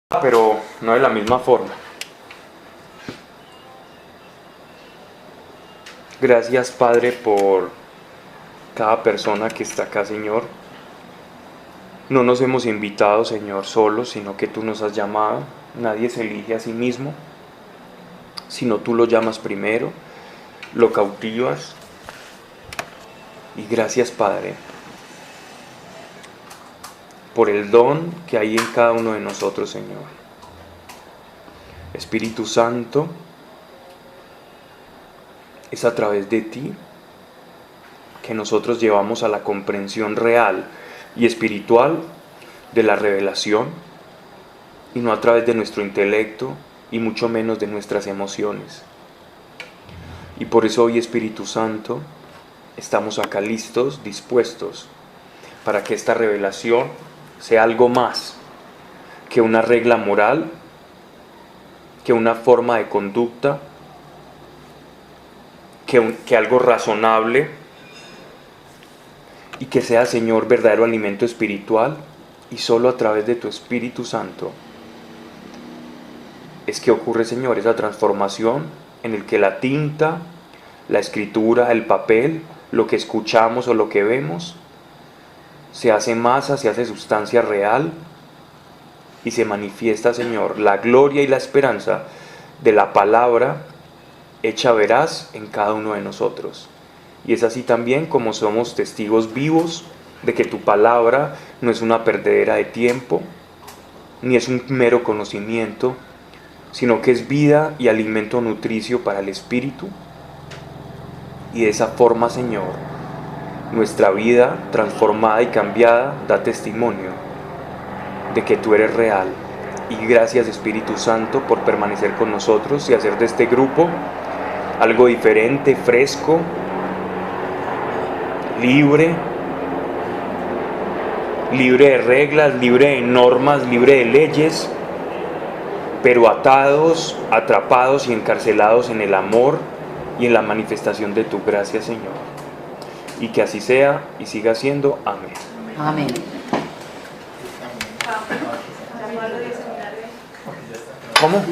pero no de la misma forma. Gracias, Padre, por cada persona que está acá, Señor. No nos hemos invitado, Señor, solos, sino que tú nos has llamado. Nadie se elige a sí mismo, sino tú lo llamas primero, lo cautivas. Y gracias, Padre, por el don que hay en cada uno de nosotros, Señor. Espíritu Santo, es a través de ti que nosotros llevamos a la comprensión real y espiritual de la revelación, y no a través de nuestro intelecto y mucho menos de nuestras emociones. Y por eso hoy, Espíritu Santo, estamos acá listos, dispuestos, para que esta revelación sea algo más que una regla moral, que una forma de conducta, que algo razonable, y que sea, Señor, verdadero alimento espiritual. Y solo a través de tu Espíritu Santo es que ocurre, Señor, esa transformación en el que la tinta, la escritura, el papel, lo que escuchamos o lo que vemos, se hace masa, se hace sustancia real, y se manifiesta, Señor, la gloria y la esperanza de la palabra hecha veraz en cada uno de nosotros. Y es así también como somos testigos vivos de que tu palabra no es una perdedera de tiempo, ni es un mero conocimiento, sino que es vida y alimento nutricio para el espíritu. Y de esa forma, Señor, nuestra vida transformada y cambiada da testimonio de que tú eres real. Y gracias, Espíritu Santo, por permanecer con nosotros y hacer de este grupo algo diferente, fresco, libre de reglas, libre de normas, libre de leyes, pero atados, atrapados y encarcelados en el amor y en la manifestación de tu gracia, Señor. Y que así sea y siga siendo. Amén. Amén. ¿Cómo?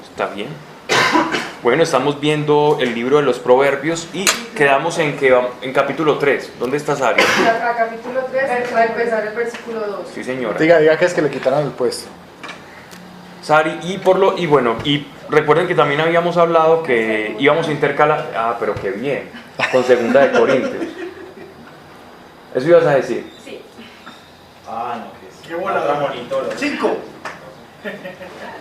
¿Está bien? Bueno, estamos viendo el libro de los Proverbios y quedamos en capítulo 3. ¿Dónde está Sari? A capítulo 3 va a empezar el versículo 2. Sí, señora. Diga que es que le quitaron el puesto. Sari, y recuerden que también habíamos hablado que íbamos a intercalar. Ah, pero qué bien. Con Segunda de Corintios. ¿Eso ibas a decir? Sí. Ah, no, que es. Qué buena la monitora. 5.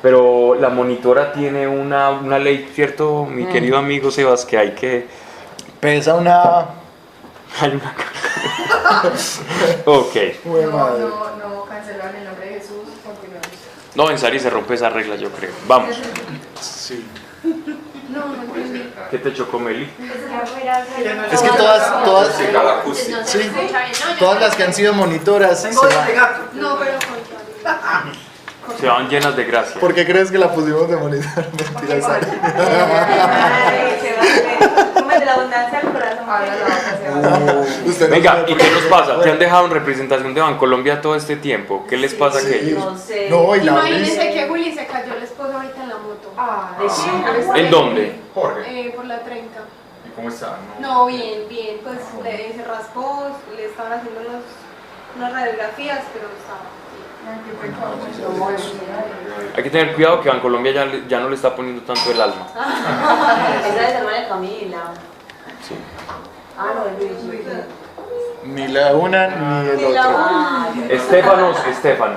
Pero la monitora tiene una ley, ¿cierto, mi querido amigo Sebas? Que hay que... Pesa una... Hay una... Ok. No cancelan el nombre de Jesús. Continuamos. No, en Sari se rompe esa regla, yo creo. Vamos. Sí. No entendí. ¿Qué te chocó, Meli? Es que todas sí, todas las que han sido monitoras se van. No, pero Se van llenas de gracia. ¿Por qué crees que la pusimos de monitor? Mentira, Sari. Come de la abundancia del corazón. Usted Venga, no ¿y qué nos pasa? ¿Te han dejado en representación de Bancolombia todo este tiempo? ¿Qué les pasa a aquellos? No sé. No, y la imagínense que Juli se cayó el esposo ahorita en la moto. ¿En dónde? Jorge, Por la 30. ¿y cómo está? No, bien, pues se raspó, le estaban haciendo unas radiografías, pero estaba. Hay que tener cuidado que Bancolombia ya no le está poniendo tanto el alma. Esa es hermana de Camila. Sí. Ah, no, es Luis. Ni la una ni el otro. Estefano.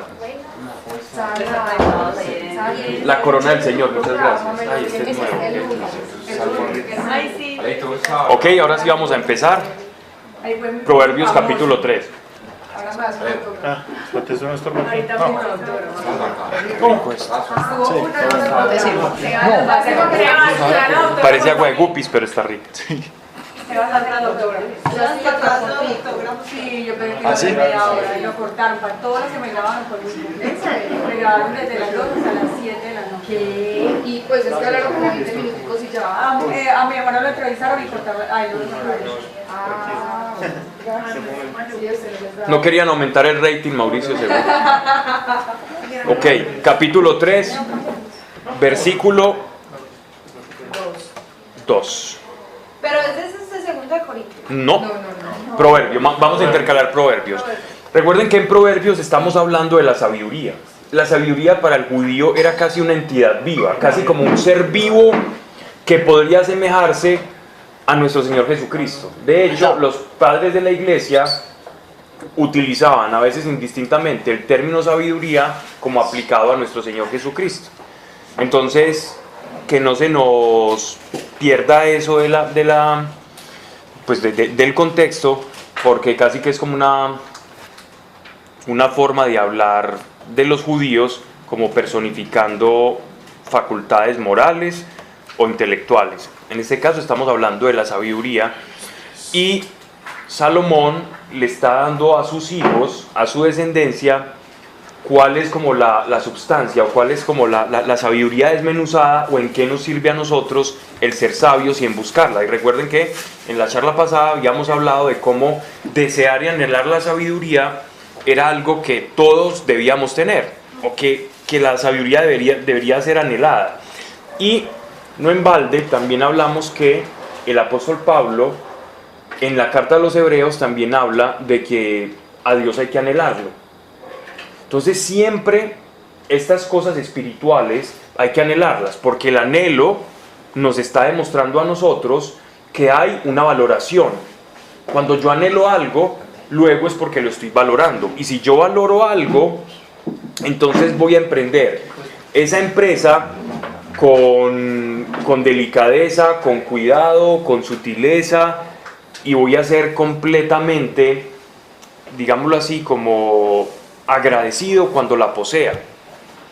La corona del Señor, muchas gracias. Ay, este es nuevo. Ay, sí. Ok, ahora sí vamos a empezar. Proverbios capítulo 3. Espérate, eso no está mal. Ahorita vamos a doctora. Parece agua de guppies, pero está rico. Se va a saltar la doctora. Sí, yo pedí que ¿Ah, sí? media hora y lo cortaron para todos los que me grabaron con me grabaron desde las 2 hasta las 7 de la noche. Y pues es que hablaron como 20 minuticos y ya. A mi hermano lo entrevistaron y cortaron. Ay, no lo cortaron. No querían aumentar el rating, Mauricio, seguro. Ok, capítulo 3, versículo 2. Pero ese es el 2 de Corintios. No, Proverbios, vamos a intercalar proverbios. Recuerden que en proverbios estamos hablando de la sabiduría. La sabiduría para el judío era casi una entidad viva, casi como un ser vivo que podría asemejarse a nuestro Señor Jesucristo. De hecho, los padres de la iglesia utilizaban a veces indistintamente el término sabiduría como aplicado a nuestro Señor Jesucristo. Entonces, que no se nos pierda eso del contexto, porque casi que es como una forma de hablar de los judíos como personificando facultades morales o intelectuales. En este caso estamos hablando de la sabiduría, y Salomón le está dando a sus hijos, a su descendencia, cuál es como la substancia, o cuál es como la sabiduría desmenuzada, o en qué nos sirve a nosotros el ser sabios y en buscarla. Y recuerden que en la charla pasada habíamos hablado de cómo desear y anhelar la sabiduría era algo que todos debíamos tener, o que la sabiduría debería ser anhelada. Y no en balde también hablamos que el apóstol Pablo en la carta a los Hebreos también habla de que a Dios hay que anhelarlo. Entonces siempre estas cosas espirituales hay que anhelarlas, porque el anhelo nos está demostrando a nosotros que hay una valoración. Cuando yo anhelo algo, luego es porque lo estoy valorando, y si yo valoro algo, entonces voy a emprender esa empresa con delicadeza, con cuidado, con sutileza, y voy a ser completamente, digámoslo así, como agradecido cuando la posea.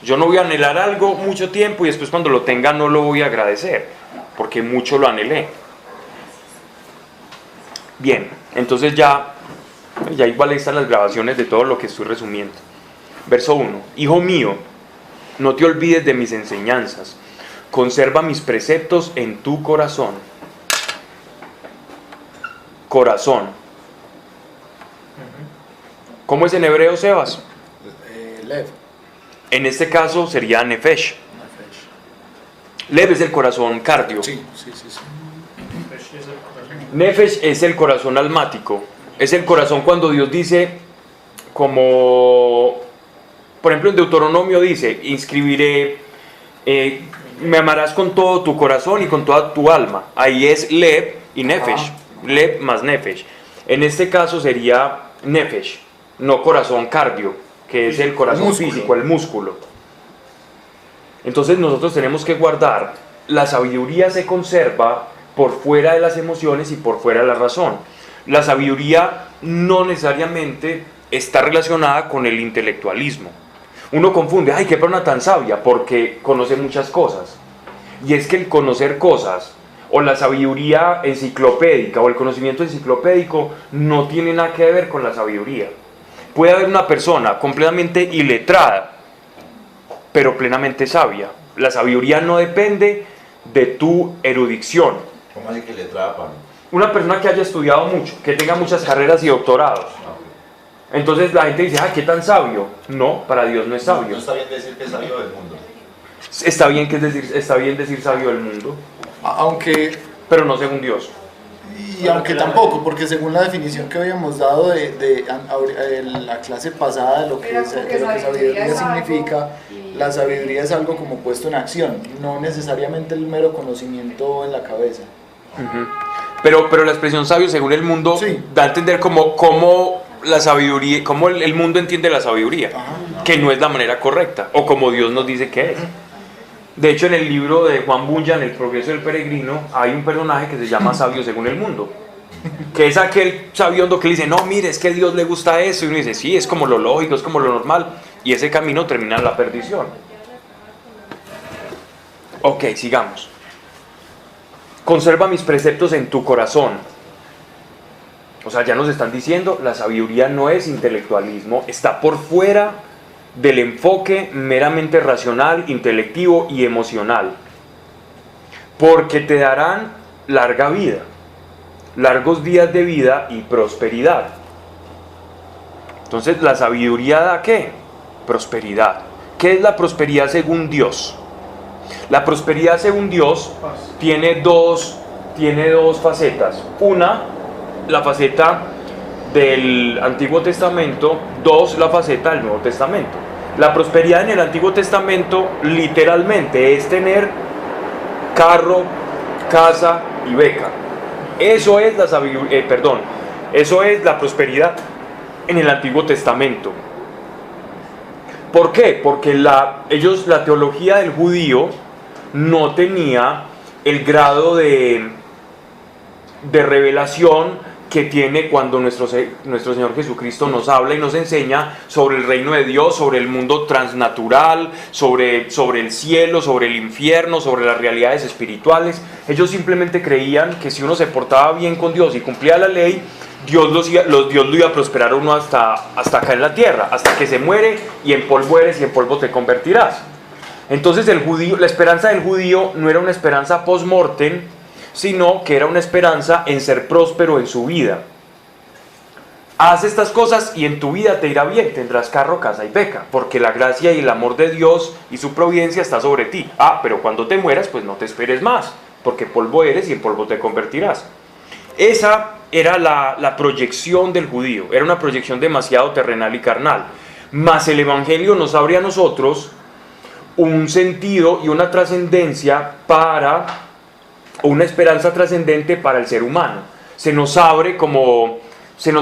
Yo no voy a anhelar algo mucho tiempo y después cuando lo tenga no lo voy a agradecer, porque mucho lo anhelé. Bien, entonces ya igual están las grabaciones de todo lo que estoy resumiendo. Verso 1. Hijo mío, no te olvides de mis enseñanzas, conserva mis preceptos en tu corazón. Corazón. ¿Cómo es en hebreo, Sebas? Lev. En este caso sería nefesh. Lev es el corazón cardio. Sí. Nefesh es el corazón almático. Es el corazón cuando Dios dice, como por ejemplo en Deuteronomio dice, inscribiré, me amarás con todo tu corazón y con toda tu alma. Ahí es Lev y Nefesh. Lev más Nefesh. En este caso sería Nefesh, no corazón cardio, que es el corazón físico, el músculo. Entonces nosotros tenemos que guardar, la sabiduría se conserva por fuera de las emociones y por fuera de la razón. La sabiduría no necesariamente está relacionada con el intelectualismo. Uno confunde, ay, qué persona tan sabia, porque conoce muchas cosas. Y es que el conocer cosas, o la sabiduría enciclopédica, o el conocimiento enciclopédico, no tiene nada que ver con la sabiduría. Puede haber una persona completamente iletrada, pero plenamente sabia. La sabiduría no depende de tu erudición. ¿Cómo así que letrada, Pablo? Una persona que haya estudiado mucho, que tenga muchas carreras y doctorados. Entonces la gente dice, ¿qué tan sabio? No, para Dios no es sabio. No está bien decir que es sabio del mundo. Está bien decir sabio del mundo, pero no según Dios. Y aunque tampoco, porque según la definición que habíamos dado de la clase pasada de lo que sabiduría significa, la sabiduría es algo como puesto en acción, no necesariamente el mero conocimiento en la cabeza. Pero la expresión sabio según el mundo da a entender cómo la sabiduría, cómo el mundo entiende la sabiduría, que no es la manera correcta, o como Dios nos dice que es. De hecho, en el libro de Juan Bunyan, El progreso del peregrino, hay un personaje que se llama sabio según el mundo, que es aquel sabiondo que le dice, no, mire, es que a Dios le gusta eso, y uno dice, sí, es como lo lógico, es como lo normal, y ese camino termina en la perdición. Ok, sigamos. Conserva mis preceptos en tu corazón. O sea, ya nos están diciendo, la sabiduría no es intelectualismo, está por fuera del enfoque meramente racional, intelectivo y emocional, porque te darán larga vida. largos días de vida y prosperidad. Entonces, ¿la sabiduría da qué? Prosperidad. ¿Qué es la prosperidad según Dios? La prosperidad según Dios tiene dos facetas. Una, la faceta del Antiguo Testamento. Dos, la faceta del Nuevo Testamento. La prosperidad en el Antiguo Testamento literalmente es tener carro, casa y beca. Eso es la sabiduría, eso es la prosperidad en el Antiguo Testamento. ¿Por qué? Porque la teología del judío no tenía el grado de revelación que tiene cuando nuestro Señor Jesucristo nos habla y nos enseña sobre el reino de Dios, sobre el mundo transnatural, sobre el cielo, sobre el infierno, sobre las realidades espirituales. Ellos simplemente creían que si uno se portaba bien con Dios y cumplía la ley, Dios lo iba a prosperar a uno hasta acá en la tierra, hasta que se muere y en polvo eres y en polvo te convertirás. Entonces la esperanza del judío no era una esperanza post-mortem, sino que era una esperanza en ser próspero en su vida. Haz estas cosas y en tu vida te irá bien, tendrás carro, casa y beca, porque la gracia y el amor de Dios y su providencia está sobre ti. Pero cuando te mueras, pues no te esperes más, porque polvo eres y en polvo te convertirás. Esa era la proyección del judío, era una proyección demasiado terrenal y carnal. Mas el Evangelio nos abre a nosotros un sentido y una trascendencia una esperanza trascendente para el ser humano. Se nos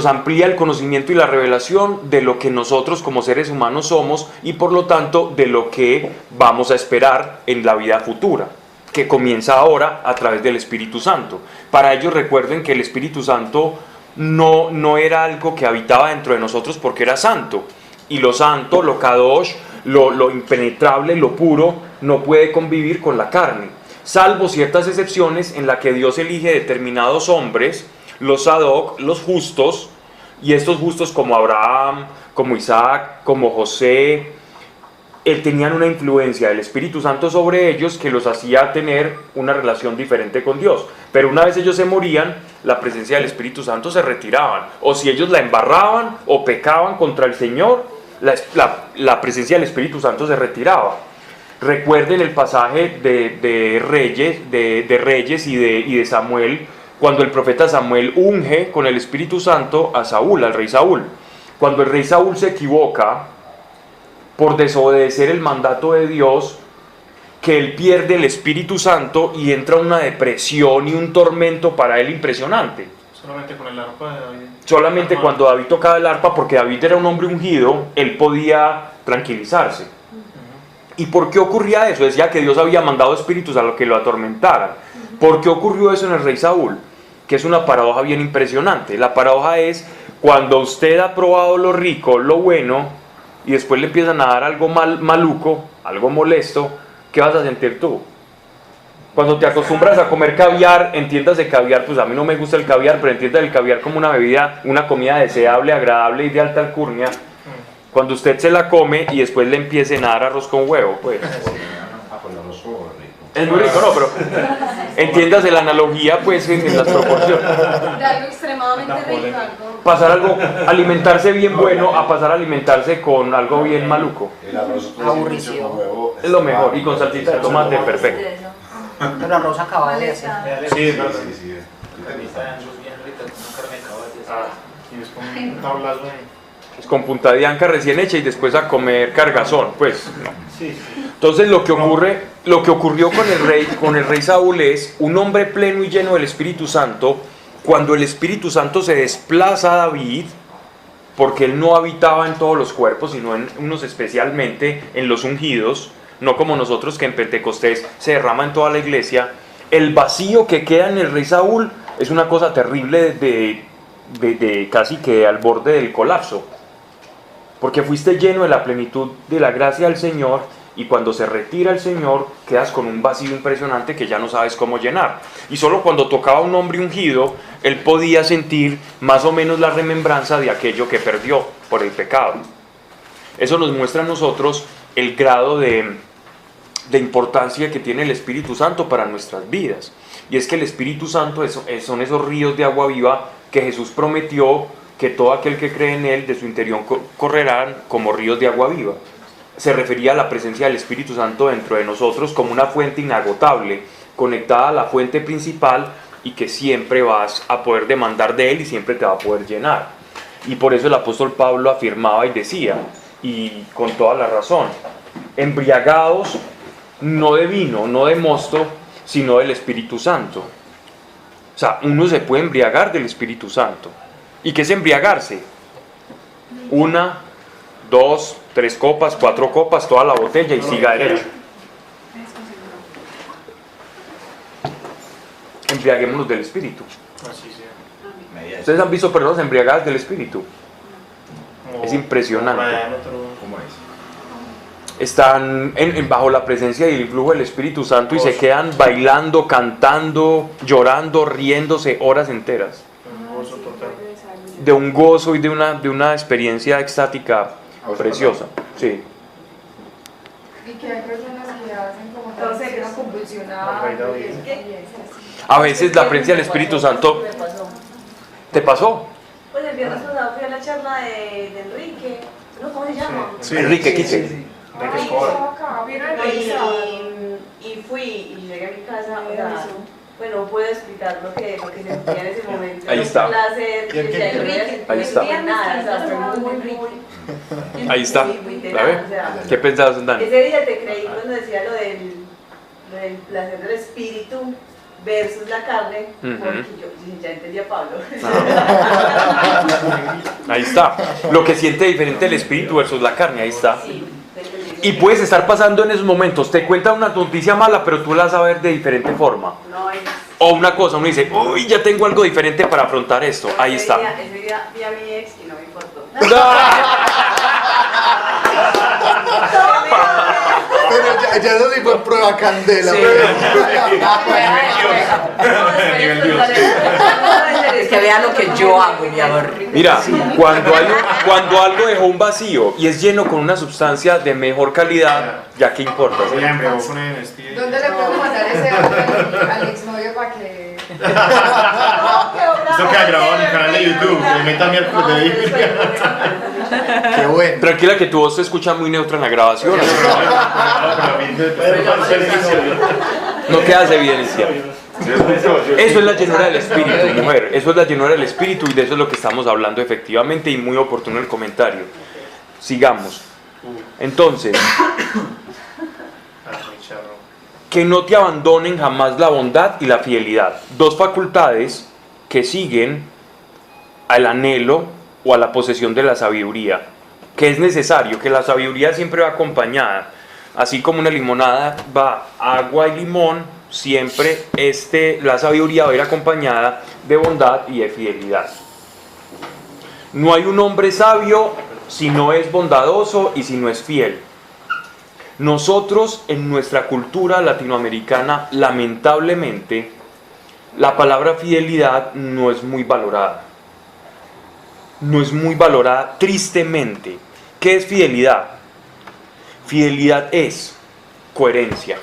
amplía el conocimiento y la revelación de lo que nosotros como seres humanos somos y por lo tanto de lo que vamos a esperar en la vida futura, que comienza ahora a través del Espíritu Santo. Para ellos recuerden que el Espíritu Santo no era algo que habitaba dentro de nosotros porque era santo, y lo santo, lo kadosh, lo impenetrable, lo puro, no puede convivir con la carne, salvo ciertas excepciones en las que Dios elige determinados hombres, los Sadoc, los justos, y estos justos como Abraham, como Isaac, como José, tenían una influencia del Espíritu Santo sobre ellos que los hacía tener una relación diferente con Dios. Pero una vez ellos se morían, la presencia del Espíritu Santo se retiraban, o si ellos la embarraban o pecaban contra el Señor, la presencia del Espíritu Santo se retiraba. Recuerden el pasaje de Reyes y de Samuel, cuando el profeta Samuel unge con el Espíritu Santo a Saúl, al rey Saúl. Cuando el rey Saúl se equivoca por desobedecer el mandato de Dios, que él pierde el Espíritu Santo y entra una depresión y un tormento para él impresionante. Solamente con el arpa de David. Solamente cuando David tocaba el arpa, porque David era un hombre ungido, él podía tranquilizarse. ¿Y por qué ocurría eso? Decía que Dios había mandado espíritus a los que lo atormentaran. ¿Por qué ocurrió eso en el rey Saúl? Que es una paradoja bien impresionante. La paradoja es cuando usted ha probado lo rico, lo bueno, y después le empiezan a dar algo maluco, algo molesto, ¿qué vas a sentir tú? Cuando te acostumbras a comer caviar, entiéndase caviar, pues a mí no me gusta el caviar, pero entiendas el caviar como una bebida, una comida deseable, agradable y de alta alcurnia. Cuando usted se la come y después le empiecen a dar arroz con huevo, pues. Es muy rico, no, pero entiéndase la analogía, pues, en las proporciones. De algo extremadamente rico. Alimentarse bien bueno a pasar a alimentarse con algo bien maluco. El arroz Aburrición. con huevo Es lo mejor, y con salsita de tomate, perfecto. Pero arroz acabado de hacer. Sí, es verdad. sí. Están bien ricas, con carne de caballo. Y es con un tablazo en... Es con punta de anca recién hecha y después a comer cargazón, pues. No. Sí. Entonces lo que ocurrió con el rey Saúl es un hombre pleno y lleno del Espíritu Santo. Cuando el Espíritu Santo se desplaza a David, porque él no habitaba en todos los cuerpos, sino en unos especialmente en los ungidos, no como nosotros que en Pentecostés se derrama en toda la iglesia, el vacío que queda en el rey Saúl es una cosa terrible de casi que al borde del colapso, porque fuiste lleno de la plenitud de la gracia del Señor, y cuando se retira el Señor quedas con un vacío impresionante que ya no sabes cómo llenar. Y solo cuando tocaba un hombre ungido, él podía sentir más o menos la remembranza de aquello que perdió por el pecado. Eso nos muestra a nosotros el grado de importancia que tiene el Espíritu Santo para nuestras vidas. y es que el Espíritu Santo son esos ríos de agua viva que Jesús prometió que todo aquel que cree en Él, de su interior correrán como ríos de agua viva. Se refería a la presencia del Espíritu Santo dentro de nosotros como una fuente inagotable, conectada a la fuente principal y que siempre vas a poder demandar de Él y siempre te va a poder llenar. Y por eso el apóstol Pablo afirmaba y decía, y con toda la razón, embriagados no de vino, no de mosto, sino del Espíritu Santo. O sea, uno se puede embriagar del Espíritu Santo. ¿Y qué es embriagarse? 1, 2, 3 copas, 4 copas, toda la botella y siga derecho. Embriaguémonos del Espíritu. Así sea. ¿Ustedes han visto personas embriagadas del Espíritu? Es impresionante. ¿Cómo es? Están bajo la presencia y el influjo del Espíritu Santo y se quedan bailando, cantando, llorando, riéndose horas enteras. Un gozo total. De un gozo y de una experiencia extática preciosa. Sí. Y que hay personas que hacen como tal, se quedan convulsionadas. A veces la presencia del Espíritu Santo... Me pasó. ¿Te pasó? Pues el viernes pasado fui a la charla de Enrique, ¿no? ¿Cómo se llama? Sí. Enrique, quite. Enrique Escobar. Y fui y llegué a mi casa, o sea, bueno, no puedo explicar lo que sentía en ese momento. Ahí está. Un placer, ¿Quién? ya no voy a sentir Ahí está. nada, o sea, fue muy Ahí está. muy tenaz, ¿La ve? o sea, ¿Qué pensabas, Dani? ese día te creí cuando decía lo del placer del espíritu versus la carne, porque yo ya entendí a Pablo. Ahí está. Lo que siente diferente el espíritu versus la carne, ahí está. Sí, Y puedes estar pasando en esos momentos, te cuentan una noticia mala, pero tú la vas a ver de diferente forma. no, O una cosa, uno dice, uy, ya tengo algo diferente para afrontar esto. Ahí está. Ese día vi a mi ex y no me importó. Pero ya eso sí fue prueba candela. Sí. Es que vean lo que yo hago, mi amor. Mira, cuando algo dejó un vacío y es lleno con una sustancia de mejor calidad, ya qué importa. ¿Sí? Se le embriagó con el Steve. ¿Dónde le puedo mandar ese audio al exnovio para que... Esto queda grabado en el canal de YouTube. Que le metan miércoles de Biblia. Qué bueno. Tranquila que tu voz se escucha muy neutra en la grabación, no quedas de evidencia. Eso es la llenura del Espíritu, mujer. Eso es la llenura del Espíritu y de eso es lo que estamos hablando efectivamente y muy oportuno el comentario. Sigamos. Entonces, que no te abandonen jamás la bondad y la fidelidad. Dos facultades que siguen al anhelo o a la posesión de la sabiduría. Que es necesario, que la sabiduría siempre va acompañada. Así como una limonada va agua y limón, siempre la sabiduría va a ir acompañada de bondad y de fidelidad. No hay un hombre sabio si no es bondadoso y si no es fiel. Nosotros en nuestra cultura latinoamericana, lamentablemente, la palabra fidelidad no es muy valorada. No es muy valorada, tristemente. ¿Qué es fidelidad? Fidelidad es coherencia.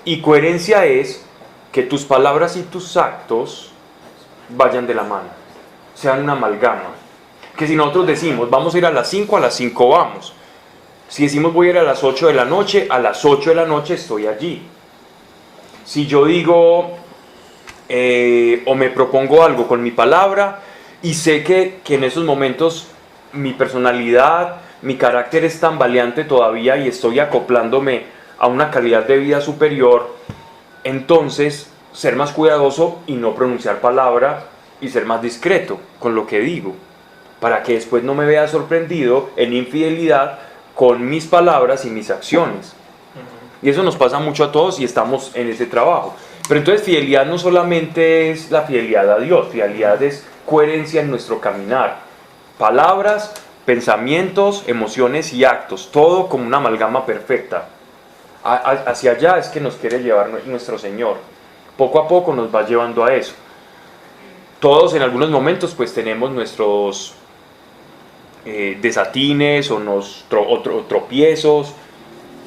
Y coherencia es que tus palabras y tus actos vayan de la mano, sean una amalgama. Que si nosotros decimos, vamos a ir a las 5, a las 5 vamos. Si decimos voy a ir a las 8 de la noche, a las 8 de la noche estoy allí. Si yo digo o me propongo algo con mi palabra y sé que en esos momentos mi personalidad, mi carácter es tan valiente todavía y estoy acoplándome a una calidad de vida superior, entonces ser más cuidadoso y no pronunciar palabra y ser más discreto con lo que digo, para que después no me vea sorprendido en infidelidad con mis palabras y mis acciones. Y eso nos pasa mucho a todos y estamos en ese trabajo. Pero entonces fidelidad no solamente es la fidelidad a Dios, fidelidad es coherencia en nuestro caminar. Palabras, pensamientos, emociones y actos, todo como una amalgama perfecta. Hacia allá es que nos quiere llevar nuestro Señor. Poco a poco nos va llevando a eso. Todos en algunos momentos pues tenemos nuestros desatines o tropiezos,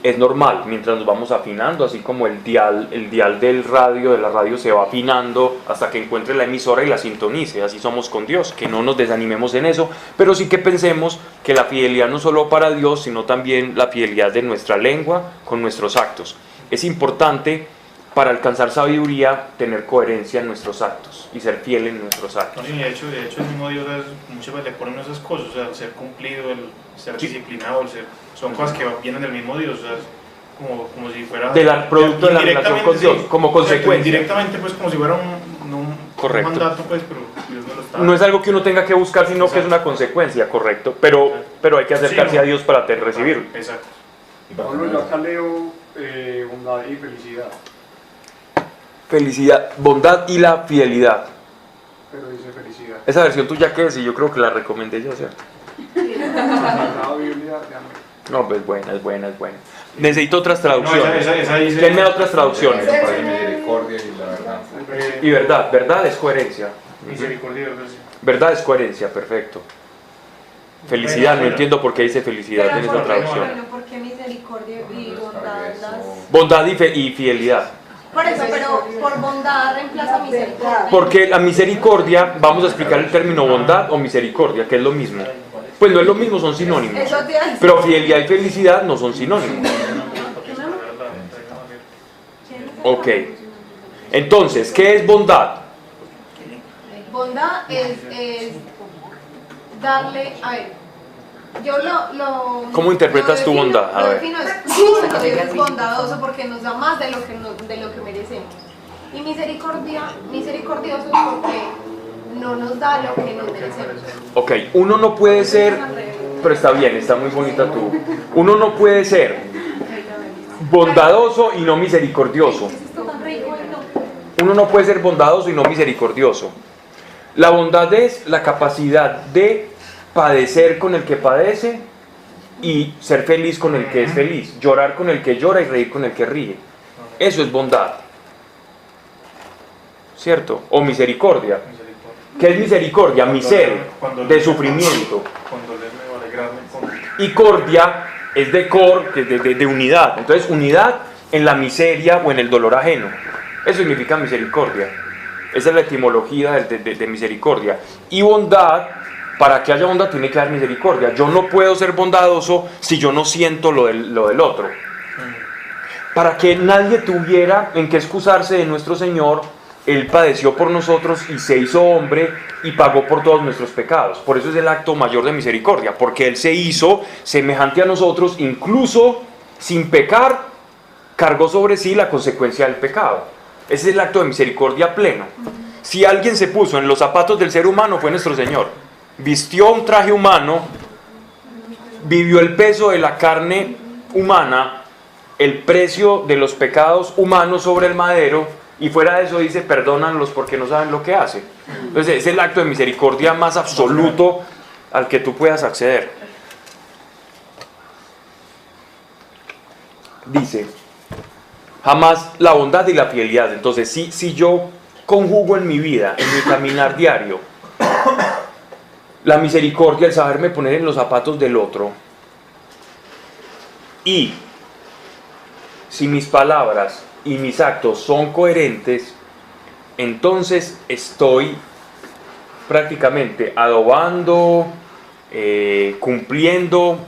es normal, mientras nos vamos afinando, así como el dial de la radio se va afinando hasta que encuentre la emisora y la sintonice. Así somos con Dios, que no nos desanimemos en eso, pero sí que pensemos que la fidelidad no solo para Dios, sino también la fidelidad de nuestra lengua con nuestros actos. Es importante para alcanzar sabiduría tener coherencia en nuestros actos y ser fiel en nuestros actos. No, sí, de hecho el mismo Dios muchas veces le ponen esas cosas, o sea, el ser cumplido, el ser disciplinado, son cosas que vienen del mismo Dios, o sea, como si fuera producto de la relación con Dios, como consecuencia. Directamente, pues como si fuera un mandato, pues, pero Dios no lo está. No es algo que uno tenga que buscar, sino que es una consecuencia, correcto, pero hay que acercarse a Dios para recibirlo. Exacto. Pablo, yo acá leo bondad y felicidad. Felicidad, bondad y la fidelidad. Pero dice felicidad. Esa versión tuya que es, y yo creo que la recomendé yo, ¿cierto? La Biblia, No, pues es buena. Necesito otras traducciones. No, esa dice... Denme otras traducciones. Para misericordia y la verdad. Y verdad es coherencia. Misericordia y verdad. Verdad es coherencia, perfecto. Felicidad, no entiendo por qué dice felicidad en esta traducción. ¿Por qué misericordia y bondad? Bondad y fidelidad. Por eso, pero por bondad reemplaza misericordia. Porque la misericordia, vamos a explicar el término bondad o misericordia, que es lo mismo. Pues no es lo mismo, son sinónimos. Pero fidelidad y felicidad no son sinónimos. Ok. Entonces, ¿qué es bondad? Bondad es darle, a ver, yo lo ¿Cómo interpretas tu bondad? A Lo ver. defino es Dios es bondadoso porque nos da más de lo que merecemos. Y misericordioso porque no nos da lo que nos merecemos. Ok, uno no puede ser, pero está bien, está muy bonita tú. Uno no puede ser bondadoso y no misericordioso. Uno no puede ser bondadoso y no misericordioso. La bondad es la capacidad de padecer con el que padece y ser feliz con el que es feliz, llorar con el que llora y reír con el que ríe. Eso es bondad, ¿cierto? O misericordia. ¿Qué es misericordia? Miser, de sufrimiento. Y cordia es de cor, de unidad. Entonces, unidad en la miseria o en el dolor ajeno. Eso significa misericordia. Esa es la etimología de misericordia. Y bondad, para que haya bondad tiene que haber misericordia. Yo no puedo ser bondadoso si yo no siento lo del otro. Para que nadie tuviera en qué excusarse de nuestro Señor, Él padeció por nosotros y se hizo hombre y pagó por todos nuestros pecados. Por eso es el acto mayor de misericordia, porque Él se hizo semejante a nosotros, incluso sin pecar, cargó sobre sí la consecuencia del pecado. Ese es el acto de misericordia pleno. Si alguien se puso en los zapatos del ser humano, fue nuestro Señor. Vistió un traje humano, vivió el peso de la carne humana, el precio de los pecados humanos sobre el madero, y fuera de eso dice, perdónanlos porque no saben lo que hacen. Entonces es el acto de misericordia más absoluto al que tú puedas acceder. Dice, jamás la bondad y la fidelidad. Entonces si yo conjugo en mi vida, en mi caminar diario, la misericordia, el saberme poner en los zapatos del otro, y si mis palabras y mis actos son coherentes, entonces estoy prácticamente adobando, cumpliendo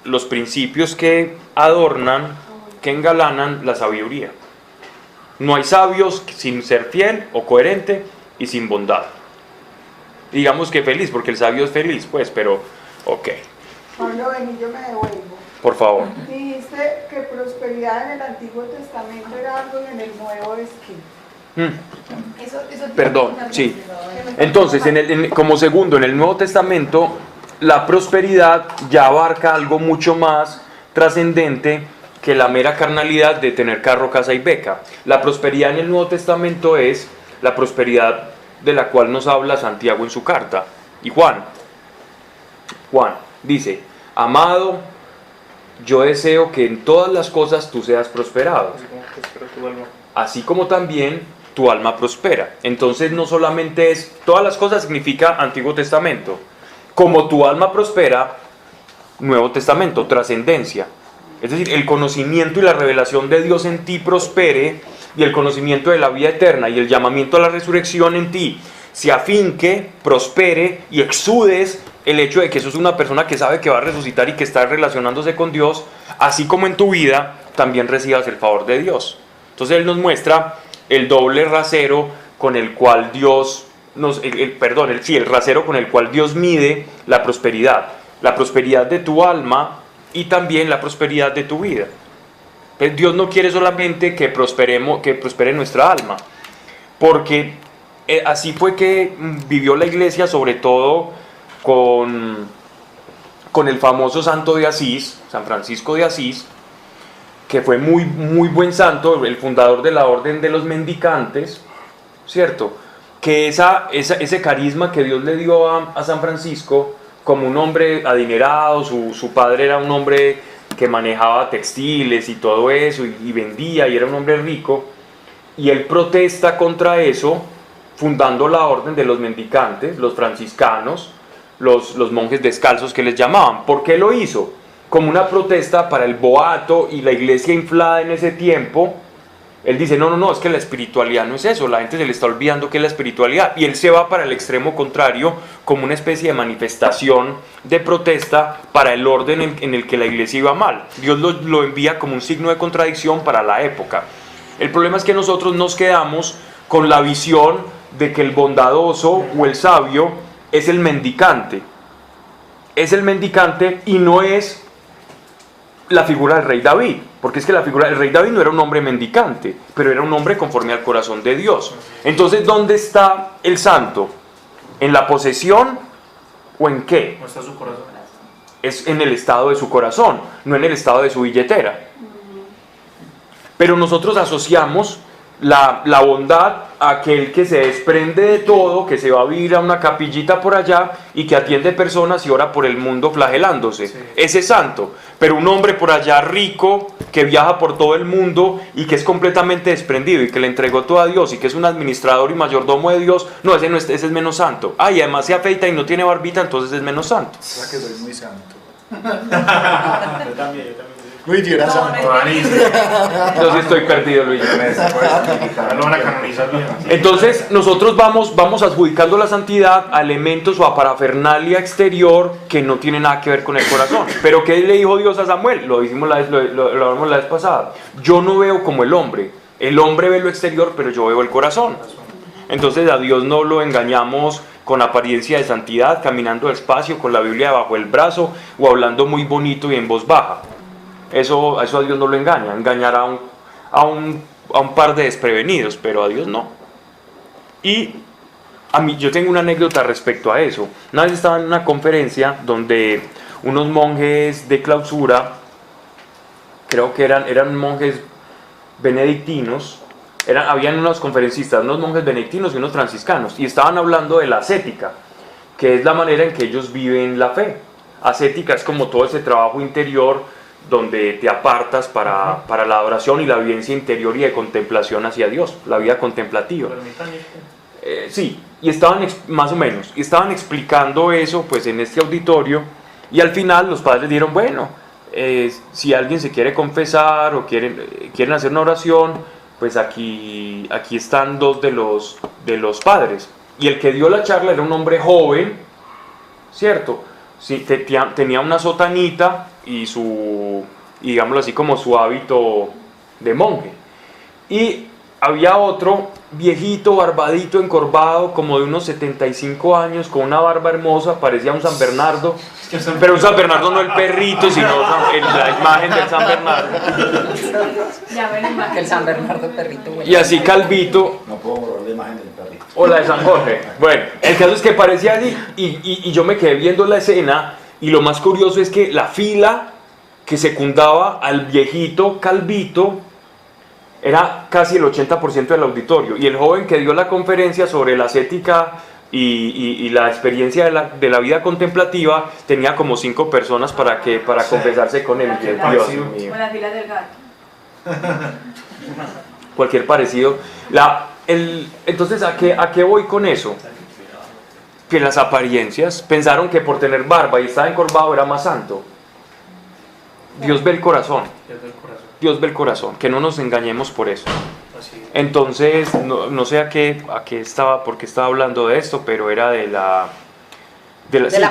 los principios que adornan, que engalanan la sabiduría. No hay sabios sin ser fiel o coherente y sin bondad. Digamos que feliz, porque el sabio es feliz, pues, pero ok. Pablo, ven y yo me devuelvo. Por favor. Dijiste que prosperidad en el Antiguo Testamento era algo y en el Nuevo es que. Perdón, sí. Entonces, como segundo, en el Nuevo Testamento, la prosperidad ya abarca algo mucho más trascendente que la mera carnalidad de tener carro, casa y beca. La prosperidad en el Nuevo Testamento es la prosperidad de la cual nos habla Santiago en su carta. Y Juan dice, amado, yo deseo que en todas las cosas tú seas prosperado, así como también tu alma prospera. Entonces no solamente es, todas las cosas significa Antiguo Testamento, como tu alma prospera, Nuevo Testamento, trascendencia. Es decir, el conocimiento y la revelación de Dios en ti prospere, y el conocimiento de la vida eterna y el llamamiento a la resurrección en ti se afinque, prospere y exudes el hecho de que sos una persona que sabe que va a resucitar y que está relacionándose con Dios, así como en tu vida también recibas el favor de Dios. Entonces Él nos muestra el doble rasero con el cual Dios el rasero con el cual Dios mide la prosperidad de tu alma y también la prosperidad de tu vida. Dios no quiere solamente que prospere nuestra alma, porque así fue que vivió la iglesia, sobre todo con el famoso santo de Asís, San Francisco de Asís, que fue muy, muy buen santo, el fundador de la orden de los mendicantes, ¿cierto? Que ese carisma que Dios le dio a San Francisco, como un hombre adinerado, su padre era un hombre que manejaba textiles y todo eso, y vendía, y era un hombre rico, y él protesta contra eso, fundando la orden de los mendicantes, los franciscanos, los monjes descalzos que les llamaban. ¿Por qué lo hizo? Como una protesta para el boato y la iglesia inflada en ese tiempo. Él dice, no, es que la espiritualidad no es eso, la gente se le está olvidando que es la espiritualidad, y él se va para el extremo contrario, como una especie de manifestación de protesta para el orden en el que la iglesia iba mal. Dios lo envía como un signo de contradicción para la época. El problema es que nosotros nos quedamos con la visión de que el bondadoso o el sabio es el mendicante. Es el mendicante y no es la figura del rey David, porque es que la figura del rey David no era un hombre mendicante, pero era un hombre conforme al corazón de Dios. Entonces, ¿dónde está el santo? ¿En la posesión o en qué? ¿Cómo está su corazón? Es en el estado de su corazón, no en el estado de su billetera. Pero nosotros asociamos la bondad a aquel que se desprende de todo, que se va a vivir a una capillita por allá y que atiende personas y ora por el mundo flagelándose. Sí. Ese es santo. Pero un hombre por allá rico, que viaja por todo el mundo y que es completamente desprendido y que le entregó todo a Dios y que es un administrador y mayordomo de Dios, no, ese es menos santo. Ah, y además se afeita y no tiene barbita, entonces es menos santo. O sea que soy muy santo. Yo también. Luigi era santo. Yo sí estoy perdido, Luigi. Lo van a canonizar bien. Entonces nosotros vamos adjudicando la santidad a elementos o a parafernalia exterior que no tiene nada que ver con el corazón. Pero ¿qué le dijo Dios a Samuel? Lo hablamos la vez pasada. Yo no veo como el hombre ve lo exterior, pero yo veo el corazón. Entonces a Dios no lo engañamos con apariencia de santidad, caminando despacio con la Biblia bajo el brazo o hablando muy bonito y en voz baja. Eso a Dios no lo engaña, engañará a un par de desprevenidos, pero a Dios no. Y yo tengo una anécdota respecto a eso. Una vez estaba en una conferencia donde unos monjes de clausura, creo que eran monjes benedictinos, habían unos conferencistas, unos monjes benedictinos y unos franciscanos, y estaban hablando de la ascética, que es la manera en que ellos viven la fe. Ascética es como todo ese trabajo interior donde te apartas para la adoración y la vivencia interior y de contemplación hacia Dios, la vida contemplativa. Sí, y estaban más o menos, y estaban explicando eso pues en este auditorio, y al final los padres dijeron, bueno, si alguien se quiere confesar o quieren hacer una oración, pues aquí están dos de los padres. Y el que dio la charla era un hombre joven, ¿cierto? Sí, tenía una sotanita y digámoslo así, como su hábito de monje. Y había otro viejito, barbadito, encorvado, como de unos 75 años, con una barba hermosa, parecía un San Bernardo, pero un San Bernardo no el perrito, sino la imagen del San Bernardo. El San Bernardo perrito. Y así calvito. No puedo borrar la imagen del perrito. O la de San Jorge. Bueno, el caso es que parecía allí, y yo me quedé viendo la escena, y lo más curioso es que la fila que secundaba al viejito calvito era casi el 80% del auditorio, y el joven que dio la conferencia sobre la ascética y la experiencia de la vida contemplativa tenía como 5 personas para confesarse con él. Dios mío. O la fila del gato. Cualquier parecido. Entonces, ¿a qué voy con eso? Que las apariencias pensaron que por tener barba y estar encorvado era más santo. Dios ve el corazón. Dios del corazón. Dios ve el corazón, que no nos engañemos por eso. Así es. Entonces, no sé a qué estaba, por qué estaba hablando de esto, pero era de la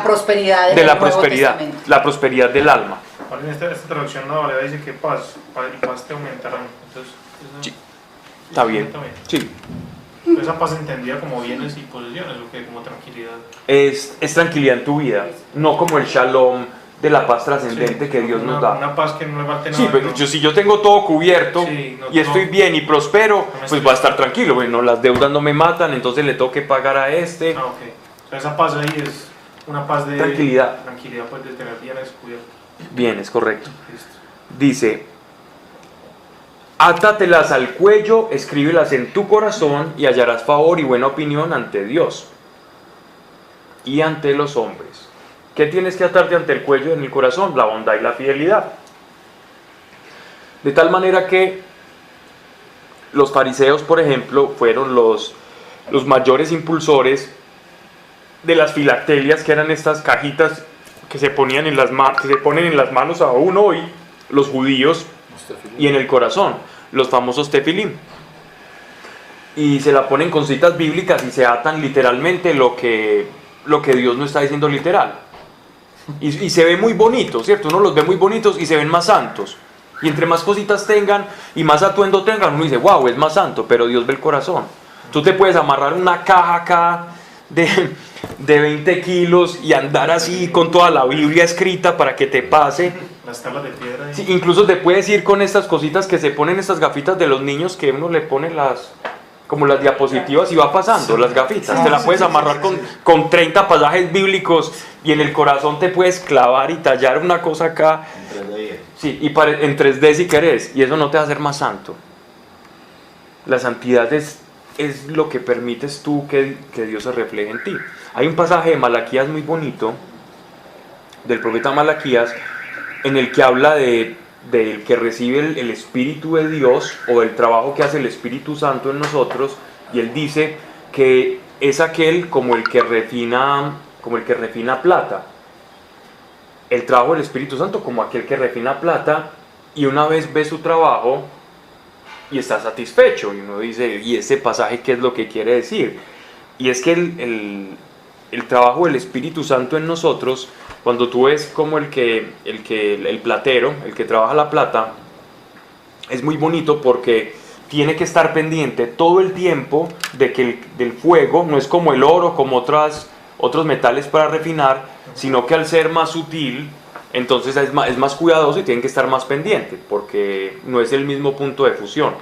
prosperidad de la prosperidad, la prosperidad del alma. Ahora en esta traducción la Valera dice que paz y paz te aumentarán. Entonces, Sí, está bien. Sí. Esa paz entendida como bienes y posesiones, o que como tranquilidad. Es tranquilidad en tu vida, no como el shalom de la paz trascendente que Dios nos da. Una paz que no le falte nada. Sí, pero si yo tengo todo cubierto Sí, no, y estoy bien y prospero, pues voy a estar tranquilo. Bueno, las deudas no me matan, entonces le tengo que pagar a este. Ah, ok. O sea, esa paz ahí es una paz de Tranquilidad. Tranquilidad, pues, de tener bienes cubiertos. Bien, es correcto. Listo. Dice, átatelas al cuello, escríbelas en tu corazón y hallarás favor y buena opinión ante Dios y ante los hombres. ¿Qué tienes que atarte ante el cuello y en el corazón? La bondad y la fidelidad. De tal manera que los fariseos, por ejemplo, fueron los mayores impulsores de las filatelias, que eran estas cajitas que se ponían que se ponen en las manos aún hoy los judíos, y en el corazón, los famosos tefilim. Y se la ponen con citas bíblicas y se atan literalmente lo que Dios no está diciendo literal. Y se ve muy bonito, ¿cierto? Uno los ve muy bonitos y se ven más santos. Y entre más cositas tengan y más atuendo tengan, uno dice, wow, es más santo, pero Dios ve el corazón. Tú te puedes amarrar una caja acá de 20 kilos y andar así con toda la Biblia escrita para que te pase. Las tablas de piedra. Sí, incluso te puedes ir con estas cositas que se ponen, estas gafitas de los niños que uno le pone como las diapositivas y va pasando, las gafitas. Te la puedes amarrar con 30 pasajes bíblicos y en el corazón te puedes clavar y tallar una cosa acá. En 3D. Sí, y en 3D si querés, y eso no te va a hacer más santo. La santidad es lo que permites tú que Dios se refleje en ti. Hay un pasaje de Malaquías muy bonito, del profeta Malaquías, en el que habla del que recibe el Espíritu de Dios, o el trabajo que hace el Espíritu Santo en nosotros, y él dice que es aquel como el que refina plata. El trabajo del Espíritu Santo como aquel que refina plata, y una vez ve su trabajo y está satisfecho, y uno dice, ¿y ese pasaje qué es lo que quiere decir? Y es que el trabajo del Espíritu Santo en nosotros, cuando tú ves como el platero, el que trabaja la plata, es muy bonito porque tiene que estar pendiente todo el tiempo de que del fuego, no es como el oro, como otros metales para refinar, sino que al ser más sutil, entonces es más cuidadoso y tienen que estar más pendiente, porque no es el mismo punto de fusión.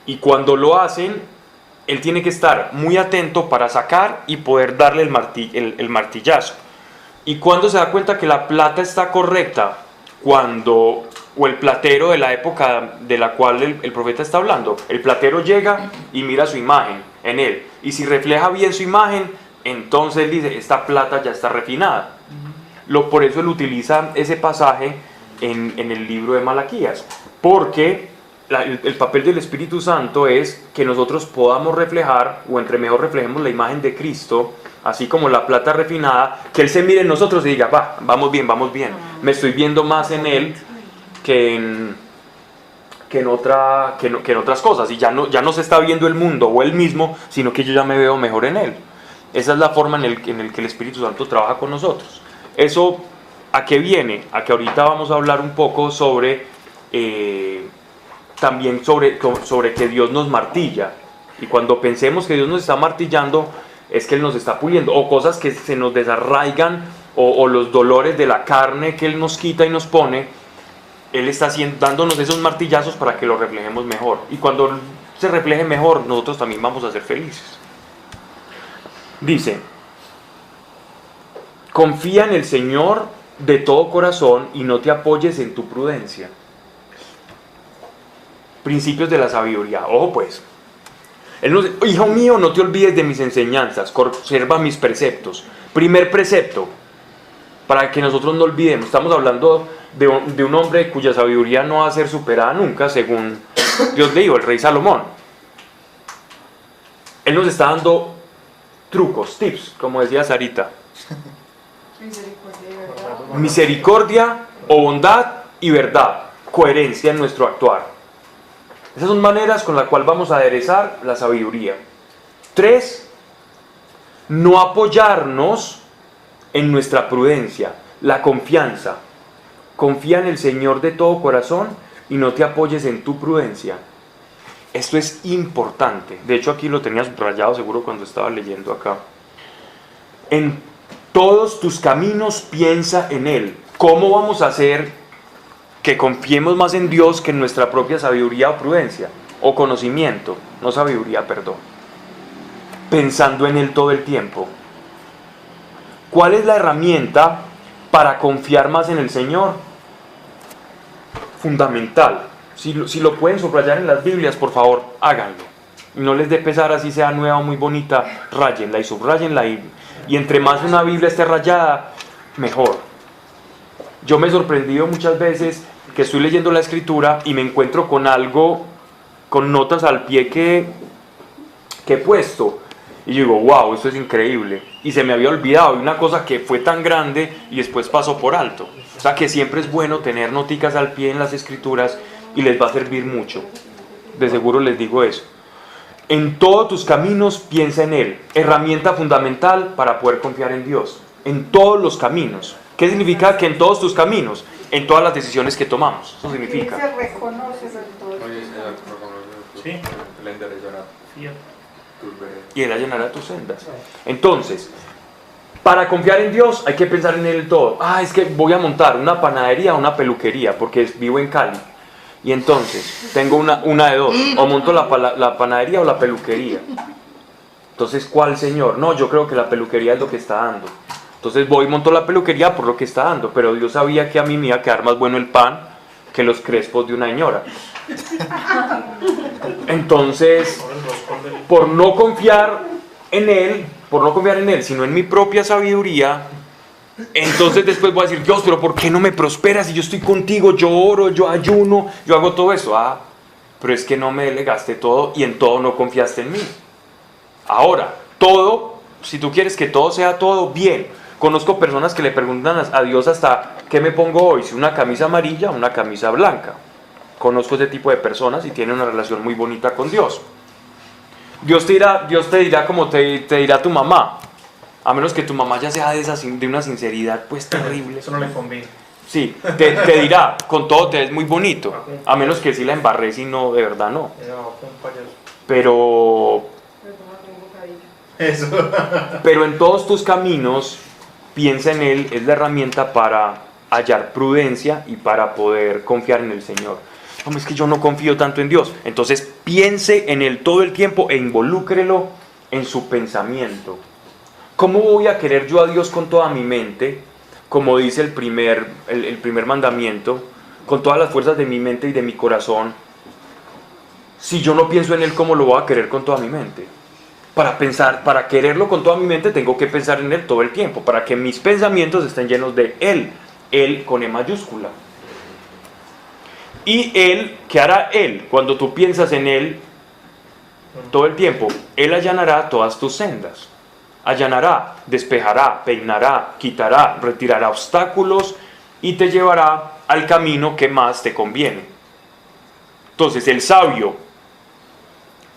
Y cuando lo hacen, él tiene que estar muy atento para sacar y poder darle el martillazo. Y cuando se da cuenta que la plata está correcta, o el platero de la época de la cual el profeta está hablando, el platero llega y mira su imagen en él, y si refleja bien su imagen, entonces él dice, esta plata ya está refinada. Por eso él utiliza ese pasaje en el libro de Malaquías, porque el papel del Espíritu Santo es que nosotros podamos reflejar, o entre mejor reflejemos la imagen de Cristo, así como la plata refinada, que Él se mire en nosotros y diga, vamos bien, me estoy viendo más en Él que en otras cosas, y ya no se está viendo el mundo o Él mismo, sino que yo ya me veo mejor en Él. Esa es la forma en el que el Espíritu Santo trabaja con nosotros. ¿Eso a qué viene? A que ahorita vamos a hablar un poco también sobre que Dios nos martilla, y cuando pensemos que Dios nos está martillando es que Él nos está puliendo, o cosas que se nos desarraigan, o los dolores de la carne que Él nos quita y nos pone, Él está dándonos esos martillazos para que lo reflejemos mejor, y cuando se refleje mejor nosotros también vamos a ser felices. Dice, confía en el Señor de todo corazón y no te apoyes en tu prudencia. Principios de la sabiduría. Ojo pues, Él nos dice, hijo mío, no te olvides de mis enseñanzas, conserva mis preceptos. Primer precepto, para que nosotros no olvidemos. Estamos hablando de un hombre cuya sabiduría no va a ser superada nunca, según Dios le dijo, el rey Salomón. Él nos está dando trucos, tips, como decía Sarita. Misericordia o bondad y verdad, coherencia en nuestro actuar. Esas son maneras con las cuales vamos a aderezar la sabiduría. 3, no apoyarnos en nuestra prudencia, la confianza. Confía en el Señor de todo corazón y no te apoyes en tu prudencia. Esto es importante. De hecho, aquí lo tenía subrayado seguro cuando estaba leyendo acá. En todos tus caminos piensa en Él. ¿Cómo vamos a hacer que confiemos más en Dios que en nuestra propia sabiduría o prudencia? O conocimiento, no sabiduría, perdón. Pensando en Él todo el tiempo. ¿Cuál es la herramienta para confiar más en el Señor? Fundamental. Si lo pueden subrayar en las Biblias, por favor, háganlo. Y no les dé pesar, así sea nueva o muy bonita, ráyenla y subrayenla. Y entre más una Biblia esté rayada, mejor. Yo me he sorprendido muchas veces que estoy leyendo la Escritura y me encuentro con algo, con notas al pie que he puesto. Y yo digo, wow, esto es increíble. Y se me había olvidado, y una cosa que fue tan grande y después pasó por alto. O sea que siempre es bueno tener noticas al pie en las Escrituras y les va a servir mucho. De seguro les digo eso. En todos tus caminos piensa en Él. Herramienta fundamental para poder confiar en Dios. En todos los caminos. ¿Qué significa que en todos tus caminos? En todas las decisiones que tomamos. Eso significa. Se reconoce en todo. Sí. Le enderezará tus veredas. Y Él allanará tus sendas. Entonces, para confiar en Dios hay que pensar en Él todo. Es que voy a montar una panadería o una peluquería porque vivo en Cali. Y entonces, tengo una de dos. O monto la panadería o la peluquería. Entonces, ¿cuál, Señor? No, yo creo que la peluquería es lo que está dando. Entonces voy y monto la peluquería por lo que está dando. Pero Dios sabía que a mí me iba a quedar más bueno el pan que los crespos de una señora. Entonces, por no confiar en Él, sino en mi propia sabiduría, entonces después voy a decir, Dios, pero ¿por qué no me prosperas si yo estoy contigo? Yo oro, yo ayuno, yo hago todo eso. Pero es que no me delegaste todo y en todo no confiaste en mí. Ahora, todo, si tú quieres que todo sea todo, bien. Conozco personas que le preguntan a Dios hasta, ¿qué me pongo hoy? Si una camisa amarilla o una camisa blanca. Conozco ese tipo de personas y tienen una relación muy bonita con Dios. Dios te dirá como te dirá tu mamá. A menos que tu mamá ya sea de una sinceridad pues terrible. Eso no le conviene. Sí, te dirá, con todo te ves muy bonito. A menos que sí la embarré, si no, de verdad no. Pero en todos tus caminos, piensa en Él, es la herramienta para hallar prudencia y para poder confiar en el Señor. Es que yo no confío tanto en Dios. Entonces piense en Él todo el tiempo e involúcrelo en su pensamiento. ¿Cómo voy a querer yo a Dios con toda mi mente? Como dice el primer mandamiento, con todas las fuerzas de mi mente y de mi corazón. Si yo no pienso en Él, ¿cómo lo voy a querer con toda mi mente? Para quererlo con toda mi mente, tengo que pensar en Él todo el tiempo, para que mis pensamientos estén llenos de Él. Él con E mayúscula. Y Él, ¿qué hará Él? Cuando tú piensas en Él todo el tiempo, Él allanará todas tus sendas. Allanará, despejará, peinará, quitará, retirará obstáculos y te llevará al camino que más te conviene. Entonces el sabio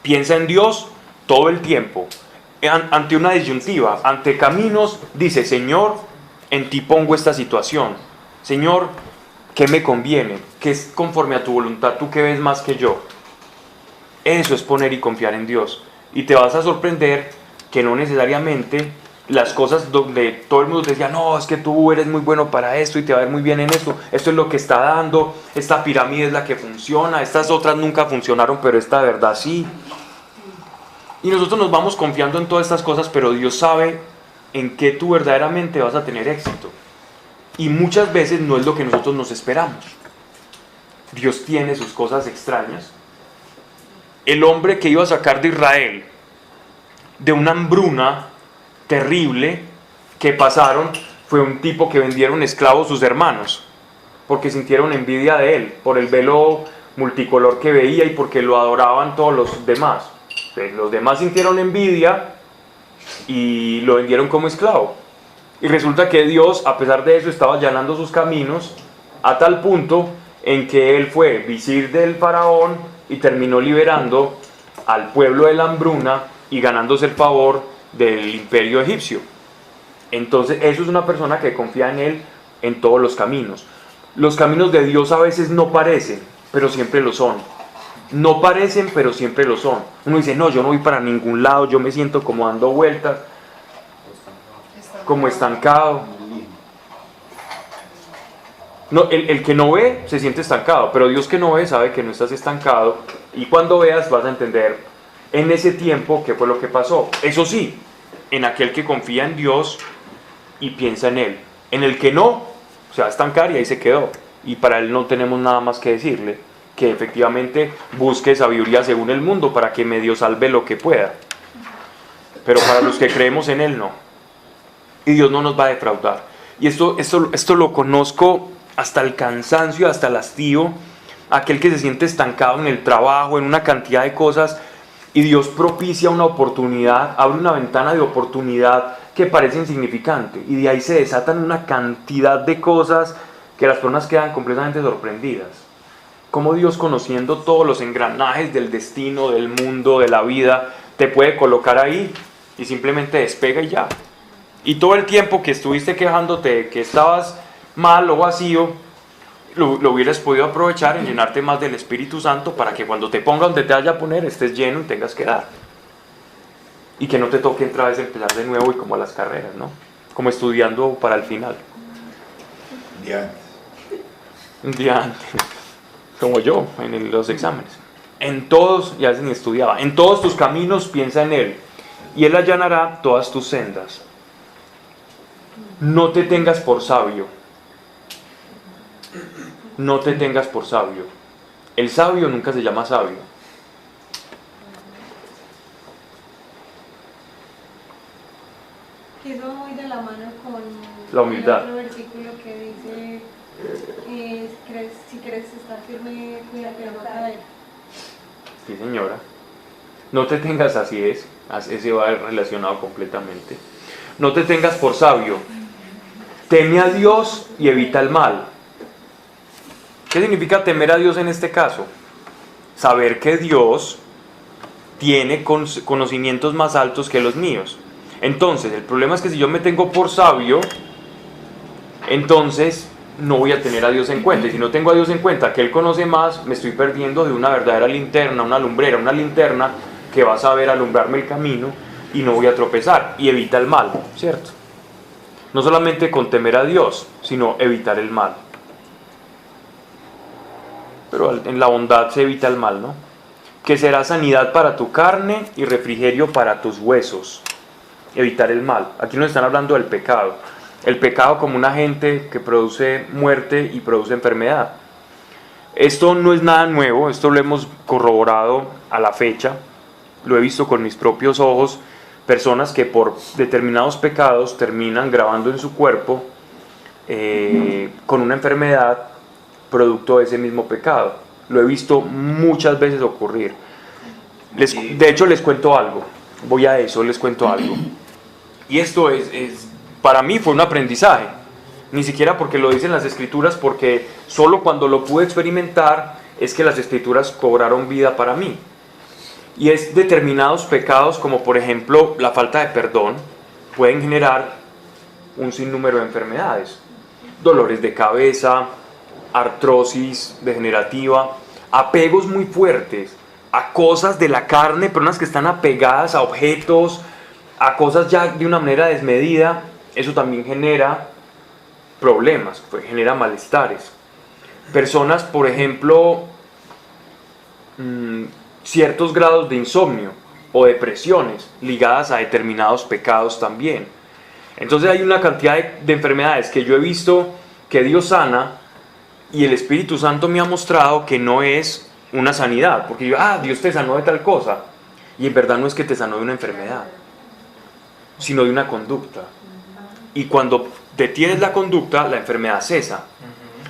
piensa en Dios todo el tiempo. Ante una disyuntiva, ante caminos, dice, Señor, en ti pongo esta situación. Señor, ¿qué me conviene? ¿Qué es conforme a tu voluntad? ¿Tú qué ves más que yo? Eso es poner y confiar en Dios. Y te vas a sorprender que no necesariamente las cosas donde todo el mundo te decía, no, es que tú eres muy bueno para esto y te va a ir muy bien en esto es lo que está dando, esta pirámide es la que funciona, estas otras nunca funcionaron, pero esta de verdad sí. Y nosotros nos vamos confiando en todas estas cosas, pero Dios sabe en qué tú verdaderamente vas a tener éxito. Y muchas veces no es lo que nosotros nos esperamos. Dios tiene sus cosas extrañas. El hombre que iba a sacar de Israel de una hambruna terrible que pasaron fue un tipo que vendieron esclavos sus hermanos porque sintieron envidia de él por el velo multicolor que veía y porque lo adoraban todos los demás. Los demás sintieron envidia y lo vendieron como esclavo. Y resulta que Dios, a pesar de eso, estaba allanando sus caminos a tal punto en que él fue visir del faraón y terminó liberando al pueblo de la hambruna y ganándose el favor del imperio egipcio. Entonces eso es una persona que confía en él en todos los caminos. Los caminos de Dios a veces no parecen, pero siempre lo son. No parecen, pero siempre lo son. Uno dice, no, yo no voy para ningún lado, yo me siento como dando vueltas, como estancado. No, el que no ve se siente estancado, pero Dios que no ve sabe que no estás estancado, y cuando veas vas a entender en ese tiempo qué fue lo que pasó. Eso sí, en aquel que confía en Dios y piensa en Él. En el que no, se va a estancar y ahí se quedó. Y para él no tenemos nada más que decirle, que efectivamente busque sabiduría según el mundo para que medio salve lo que pueda. Pero para los que creemos en Él, no. Y Dios no nos va a defraudar. Y esto lo conozco hasta el cansancio, hasta el hastío. Aquel que se siente estancado en el trabajo, en una cantidad de cosas, y Dios propicia una oportunidad, abre una ventana de oportunidad que parece insignificante, y de ahí se desatan una cantidad de cosas que las personas quedan completamente sorprendidas. Como Dios, conociendo todos los engranajes del destino, del mundo, de la vida, te puede colocar ahí y simplemente despega y ya. Y todo el tiempo que estuviste quejándote que estabas mal o vacío, lo hubieras podido aprovechar en llenarte más del Espíritu Santo para que cuando te ponga donde te vaya a poner estés lleno y tengas que dar. Y que no te toque otra vez empezar de nuevo y como a las carreras, ¿no? Como estudiando para el final. Un día antes. Como yo, en los exámenes. En todos, ya ni estudiaba, en todos tus caminos piensa en Él, y Él allanará todas tus sendas. No te tengas por sabio. No te tengas por sabio. El sabio nunca se llama sabio. Que eso muy de la mano con la humildad. El otro versículo que dice, si quieres estar firme, cuídate de no caer. Sí, señora. No te tengas, así es. Ese va relacionado completamente. No te tengas por sabio. Teme a Dios y evita el mal. ¿Qué significa temer a Dios en este caso? Saber que Dios tiene conocimientos más altos que los míos. Entonces, el problema es que si yo me tengo por sabio, entonces no voy a tener a Dios en cuenta. Y si no tengo a Dios en cuenta, que Él conoce más, me estoy perdiendo de una verdadera linterna, una lumbrera, una linterna que va a saber alumbrarme el camino y no voy a tropezar. Y evita el mal, ¿cierto? No solamente con temer a Dios, sino evitar el mal. Pero en la bondad se evita el mal, ¿no? Que será sanidad para tu carne y refrigerio para tus huesos. Evitar el mal. Aquí nos están hablando del pecado. El pecado como un agente que produce muerte y produce enfermedad. Esto no es nada nuevo, esto lo hemos corroborado a la fecha. Lo he visto con mis propios ojos. Personas que por determinados pecados terminan grabando en su cuerpo con una enfermedad producto de ese mismo pecado. Lo he visto muchas veces ocurrir. De hecho, les cuento algo. Voy a eso, les cuento algo. Y esto para mí fue un aprendizaje. Ni siquiera porque lo dicen las Escrituras, porque solo cuando lo pude experimentar es que las Escrituras cobraron vida para mí. Y es determinados pecados, como por ejemplo la falta de perdón, pueden generar un sinnúmero de enfermedades. Dolores de cabeza, artrosis degenerativa, apegos muy fuertes a cosas de la carne, personas que están apegadas a objetos, a cosas ya de una manera desmedida. Eso también genera problemas, genera malestares. Personas, por ejemplo, ciertos grados de insomnio o depresiones ligadas a determinados pecados también. Entonces hay una cantidad de enfermedades que yo he visto que Dios sana, y el Espíritu Santo me ha mostrado que no es una sanidad, porque yo, Dios te sanó de tal cosa, y en verdad no es que te sanó de una enfermedad, sino de una conducta. Y cuando detienes la conducta, la enfermedad cesa.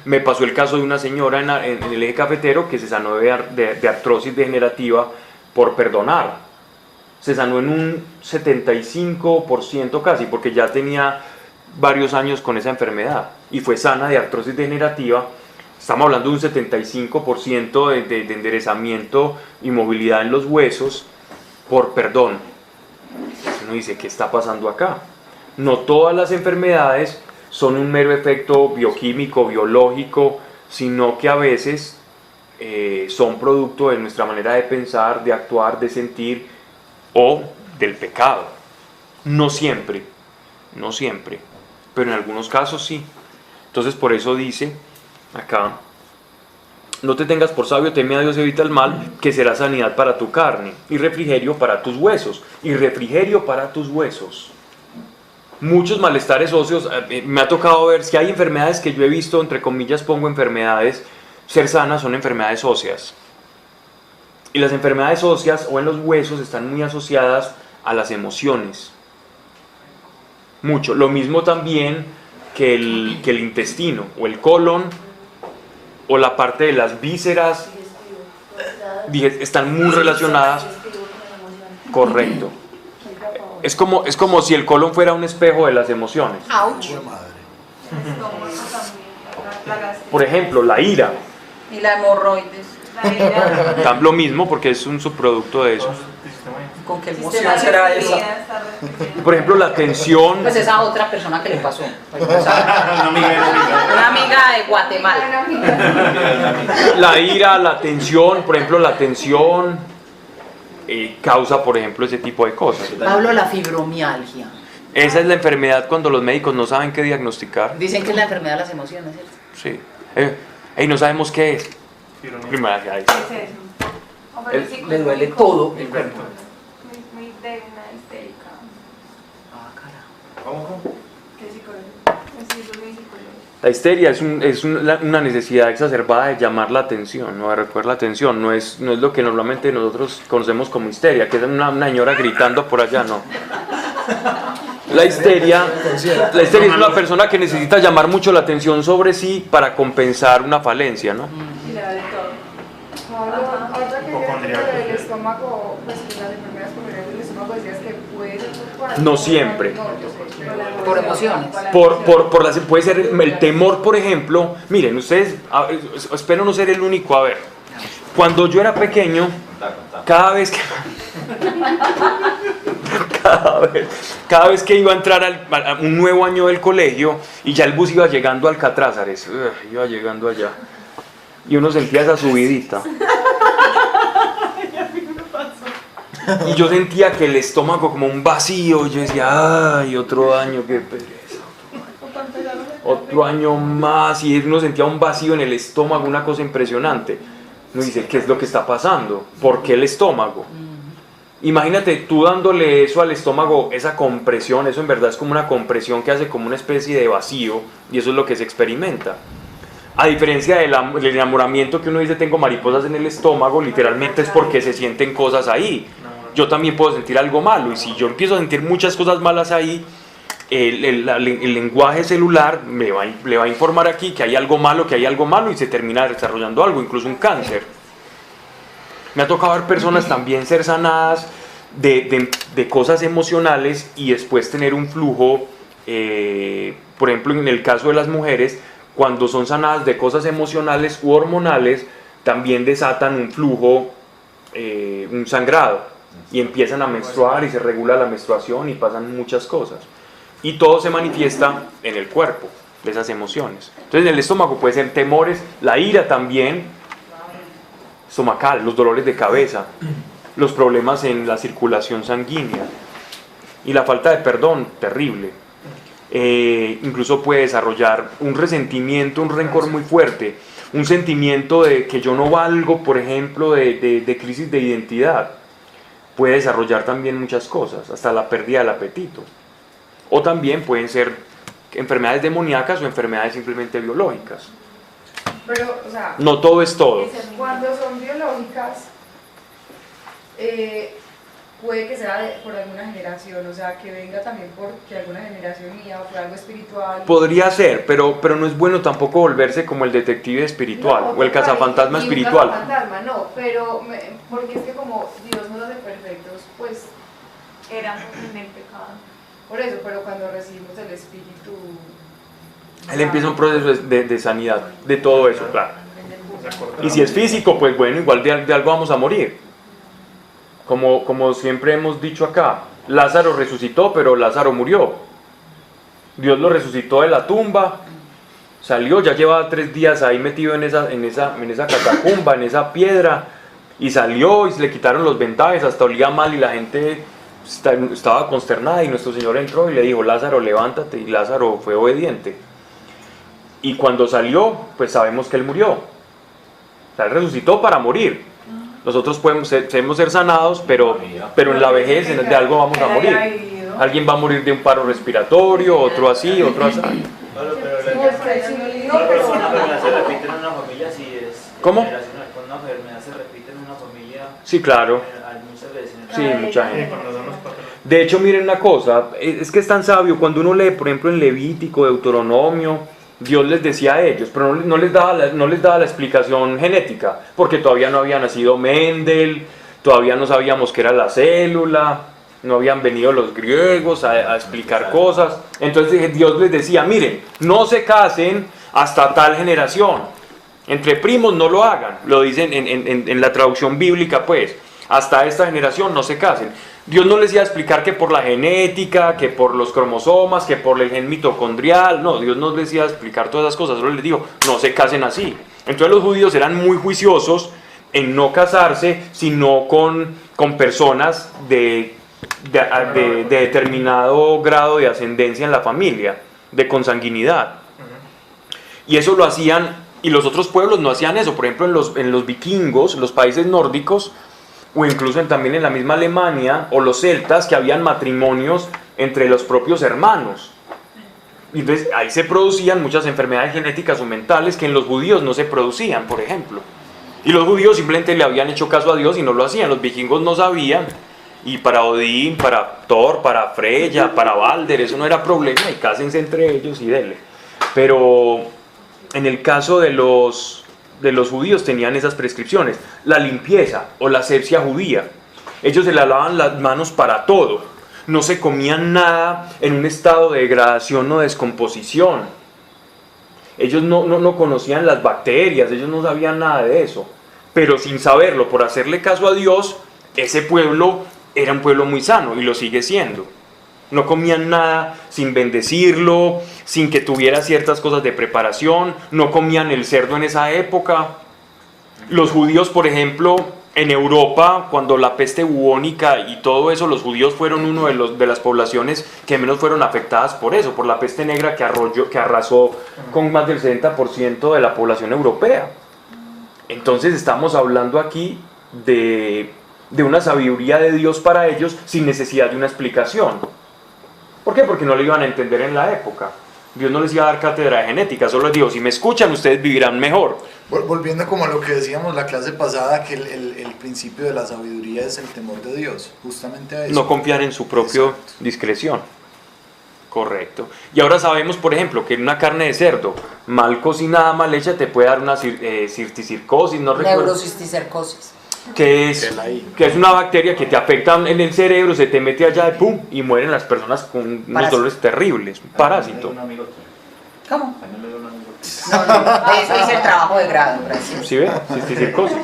Me pasó el caso de una señora en el eje cafetero que se sanó de artrosis degenerativa por perdonar. Se sanó en un 75% casi, porque ya tenía varios años con esa enfermedad, y fue sana de artrosis degenerativa estamos hablando de un 75% de enderezamiento y movilidad en los huesos por perdón. Uno dice, ¿qué está pasando acá? No todas las enfermedades son un mero efecto bioquímico, biológico, sino que a veces son producto de nuestra manera de pensar, de actuar, de sentir o del pecado. No siempre, pero en algunos casos sí. Entonces por eso dice acá, no te tengas por sabio, teme a Dios y evita el mal, que será sanidad para tu carne y refrigerio para tus huesos. Y refrigerio para tus huesos. Muchos malestares óseos, me ha tocado ver, si hay enfermedades que yo he visto, entre comillas pongo enfermedades, ser sanas son enfermedades óseas. Y las enfermedades óseas o en los huesos están muy asociadas a las emociones. Mucho. Lo mismo también que el intestino o el colon o la parte de las vísceras están muy relacionadas. Correcto. Es como si el colon fuera un espejo de las emociones. Por ejemplo, la ira. Y la hemorroides. Lo mismo porque es un subproducto de eso. ¿Con qué emoción será esa? Por ejemplo, la tensión. Pues esa otra persona que le pasó. Una amiga de Guatemala. La ira, la tensión, por ejemplo, la tensión causa, por ejemplo, ese tipo de cosas. Pablo, la fibromialgia. Esa es la enfermedad cuando los médicos no saben qué diagnosticar. Dicen que es la enfermedad de las emociones, ¿cierto? Sí. No sabemos qué es. Fibromialgia. Le duele todo el cuerpo. Muy de una histérica. Ah, carajo. ¿Cómo? ¿Qué psicólogo? Sí, yo soy psicólogo. La histeria es una necesidad exacerbada de llamar la atención, ¿no? De recoger la atención. No es lo que normalmente nosotros conocemos como histeria, que es una señora gritando por allá, no. La histeria es una persona que necesita llamar mucho la atención sobre sí para compensar una falencia, ¿no? Y le da de todo. Otra que del estómago, pues las enfermedades pulmonares del estómago decías que puede ser por No siempre. No, yo sé. Por emociones. Puede ser el temor, por ejemplo. Miren, ustedes, espero no ser el único. A ver, cuando yo era pequeño, cada vez que iba a entrar a un nuevo año del colegio y ya el bus iba llegando a Alcatrázares, iba llegando allá y uno sentía esa subidita y yo sentía que el estómago como un vacío. Yo decía, ay, otro año, qué pereza, otro año más, y uno sentía un vacío en el estómago, una cosa impresionante. Uno dice, ¿qué es lo que está pasando? ¿Por qué el estómago? Imagínate tú dándole eso al estómago, esa compresión. Eso en verdad es como una compresión que hace como una especie de vacío, y eso es lo que se experimenta. A diferencia del enamoramiento, que uno dice tengo mariposas en el estómago, literalmente es porque se sienten cosas ahí. Yo también puedo sentir algo malo, y si yo empiezo a sentir muchas cosas malas ahí, el lenguaje celular le va a informar aquí que hay algo malo, y se termina desarrollando algo, incluso un cáncer. Me ha tocado ver personas también ser sanadas de cosas emocionales y después tener un flujo, por ejemplo en el caso de las mujeres, cuando son sanadas de cosas emocionales u hormonales, también desatan un flujo, un sangrado, y empiezan a menstruar y se regula la menstruación y pasan muchas cosas. Y todo se manifiesta en el cuerpo, de esas emociones. Entonces en el estómago puede ser temores, la ira también, estomacal, los dolores de cabeza, los problemas en la circulación sanguínea y la falta de perdón, terrible. Incluso puede desarrollar un resentimiento, un rencor muy fuerte, un sentimiento de que yo no valgo, por ejemplo, de crisis de identidad. Puede desarrollar también muchas cosas, hasta la pérdida del apetito. O también pueden ser enfermedades demoníacas o enfermedades simplemente biológicas. Pero, o sea, no todo es todo. Cuando son biológicas, puede que sea por alguna generación, o sea, que venga también porque alguna generación mía o por algo espiritual. Podría ser, pero no es bueno tampoco volverse como el detective espiritual, o el cazafantasma espiritual. Cazafantasma, no, pero porque es que como Dios nos hace perfectos, pues éramos en el pecado. Por eso, pero cuando recibimos el Espíritu Él empieza un proceso de sanidad de todo eso, claro. Y si es físico, pues bueno, igual de algo vamos a morir. Como siempre hemos dicho acá, Lázaro resucitó, pero Lázaro murió. Dios lo resucitó de la tumba, salió, ya llevaba 3 días ahí metido en esa catacumba, en esa piedra, y salió y se le quitaron los vendajes, hasta olía mal y la gente estaba consternada, y nuestro Señor entró y le dijo: Lázaro, levántate, y Lázaro fue obediente. Y cuando salió, pues sabemos que él murió. O sea, él resucitó para morir. Nosotros podemos ser sanados, pero en la vejez de algo vamos a morir. Alguien va a morir de un paro respiratorio, otro así, otro así. Una enfermedad se repite en una familia si es... ¿Cómo? Una enfermedad se repite en una familia... Sí, claro. Muchas veces. Sí, mucha gente. De hecho, miren una cosa, es que es tan sabio, cuando uno lee, por ejemplo, en Levítico, Deuteronomio, Dios les decía a ellos, pero no les daba la explicación genética, porque todavía no había nacido Mendel, todavía no sabíamos qué era la célula, no habían venido los griegos a explicar cosas. Entonces Dios les decía: miren, no se casen hasta tal generación, entre primos no lo hagan, lo dicen en la traducción bíblica, pues, hasta esta generación no se casen. Dios no les iba a explicar que por la genética, que por los cromosomas, que por el gen mitocondrial. No, Dios no les iba a explicar todas esas cosas, solo les dijo: no se casen así. Entonces los judíos eran muy juiciosos en no casarse, sino con personas de determinado grado de ascendencia en la familia, de consanguinidad. Y eso lo hacían, y los otros pueblos no hacían eso. Por ejemplo, en los vikingos, los países nórdicos, o incluso también en la misma Alemania, o los celtas, que habían matrimonios entre los propios hermanos. Y entonces ahí se producían muchas enfermedades genéticas o mentales que en los judíos no se producían, por ejemplo. Y los judíos simplemente le habían hecho caso a Dios y no lo hacían. Los vikingos no sabían. Y para Odín, para Thor, para Freya, para Balder, eso no era problema, y cásense entre ellos y dele. Pero en el caso de los judíos tenían esas prescripciones. La limpieza o la asepsia judía. Ellos se lavaban las manos para todo. No se comían nada en un estado de degradación o descomposición. Ellos no conocían las bacterias, ellos no sabían nada de eso. Pero sin saberlo, por hacerle caso a Dios, ese pueblo era un pueblo muy sano y lo sigue siendo. No comían nada sin bendecirlo, sin que tuviera ciertas cosas de preparación. No comían el cerdo en esa época. Los judíos, por ejemplo, en Europa, cuando la peste bubónica y todo eso, los judíos fueron uno de las poblaciones que menos fueron afectadas por eso, por la peste negra que arrasó con más del 70% de la población europea. Entonces estamos hablando aquí de una sabiduría de Dios para ellos sin necesidad de una explicación. ¿Por qué? Porque no lo iban a entender en la época. Dios no les iba a dar cátedra de genética, solo les dijo: si me escuchan, ustedes vivirán mejor. Volviendo como a lo que decíamos la clase pasada, que el principio de la sabiduría es el temor de Dios, justamente a eso. No confiar en su propia discreción. Correcto. Y ahora sabemos, por ejemplo, que una carne de cerdo mal cocinada, mal hecha, te puede dar una circosis, no recuerdo. Neurocisticercosis. Que es una bacteria que te afecta en el cerebro, se te mete allá y ¡pum! Y mueren las personas con unos dolores terribles. Un parásito. ¿Cómo? No, eso es el trabajo de grado, gracias. ¿Sí ve? Circosis.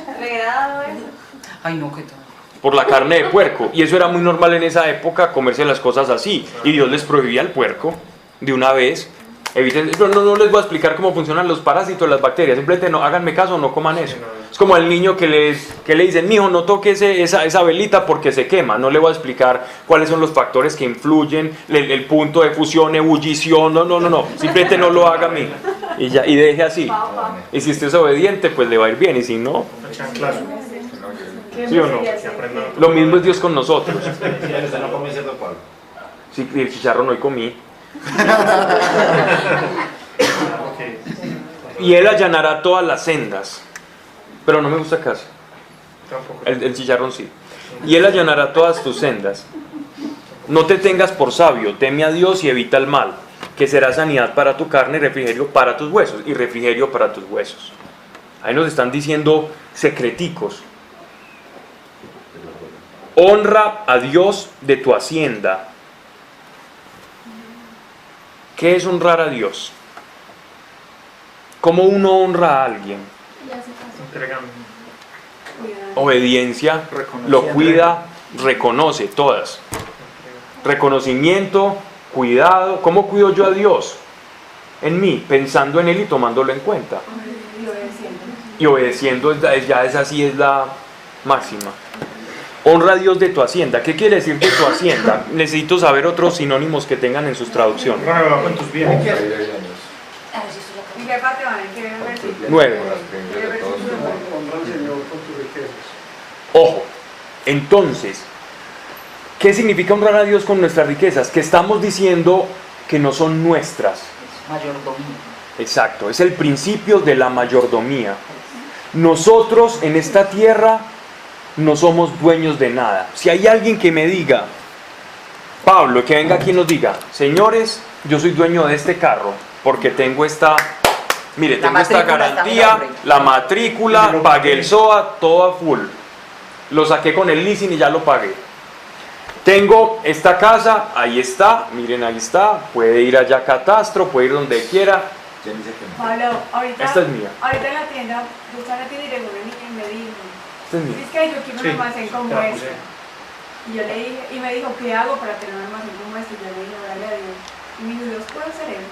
Ay, no, ¿qué tal? Por la carne de puerco. Y eso era muy normal en esa época, comerse las cosas así. Y Dios les prohibía el puerco de una vez. Eviten, no les voy a explicar cómo funcionan los parásitos, las bacterias. Simplemente no háganme caso, no coman eso. Es como al niño que le dicen: mijo, no toque esa velita porque se quema. No le voy a explicar cuáles son los factores que influyen, el punto de fusión, ebullición. No. Simplemente no lo haga, mijo. Y deje así. Y si usted es obediente, pues le va a ir bien. Y si no, ¿sí o no? Lo mismo es Dios con nosotros. Sí, el chicharrón hoy comí. Y él allanará todas las sendas. Pero no me gusta casi. El chicharrón sí. Y él allanará todas tus sendas. No te tengas por sabio, teme a Dios y evita el mal, que será sanidad para tu carne y refrigerio para tus huesos. Y refrigerio para tus huesos. Ahí nos están diciendo secreticos. Honra a Dios de tu hacienda. ¿Qué es honrar a Dios? ¿Cómo uno honra a alguien? Entregando. Obediencia, lo cuida, reconoce, todas. Reconocimiento, cuidado. ¿Cómo cuido yo a Dios? En mí, pensando en Él y tomándolo en cuenta. Y obedeciendo, ya es así, es la máxima. Honra a Dios de tu hacienda. ¿Qué quiere decir de tu hacienda? Necesito saber otros sinónimos que tengan en sus traducciones. Honra con tus bienes. ¿En qué parte van? ¿En qué versículo? 9. Honra al Señor con tus riquezas. Ojo, entonces, ¿qué significa honrar a Dios con nuestras riquezas? Que estamos diciendo que no son nuestras. Mayordomía. Exacto, es el principio de la mayordomía. Nosotros en esta tierra no somos dueños de nada. Si hay alguien que me diga, Pablo, que venga aquí y nos diga, señores, yo soy dueño de este carro porque tengo esta, mire, tengo esta garantía, la matrícula, pagué el SOA, todo a full. Lo saqué con el leasing y ya lo pagué. Tengo esta casa, ahí está, miren, ahí está, puede ir allá a Catastro, puede ir donde quiera. Pablo, ahorita, Esta es mía. ahorita en la tienda, yo estaba en la tienda y llegó una niña y me dijo, Esta es mía. es que yo quiero un almacén como este. Y yo le dije, y me dijo, ¿qué hago para tener un almacén como este? Y yo le dije, órale a Dios. Y me dijo, Dios puede hacer eso.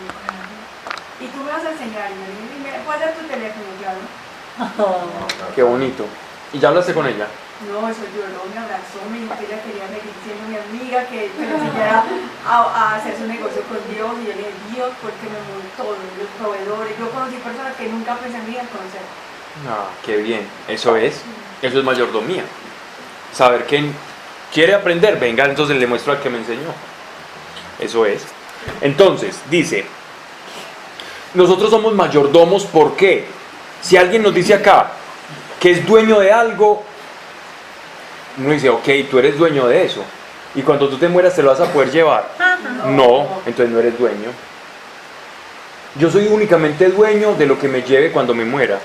Y tú me vas a enseñar. Y yo le dije, ¿puedes dar tu teléfono? Claro. Qué bonito. ¿Y ya hablaste con ella? No, eso lloró, me abrazó, me dijo que ella quería seguir siendo mi amiga, que me enseñara a hacer su negocio con Dios. Y yo le dije, Dios, porque me mueve todo, los proveedores. Yo conocí personas que nunca pensé en mi vida conocer. Ah, qué bien. Eso es mayordomía. Saber quién quiere aprender, venga, entonces le muestro al que me enseñó. Eso es. Entonces, dice, nosotros somos mayordomos, ¿por qué? Si alguien nos dice acá que es dueño de algo, uno dice, ok, tú eres dueño de eso. Y cuando tú te mueras, ¿te lo vas a poder llevar? No, entonces no eres dueño. Yo soy únicamente dueño de lo que me lleve cuando me muera.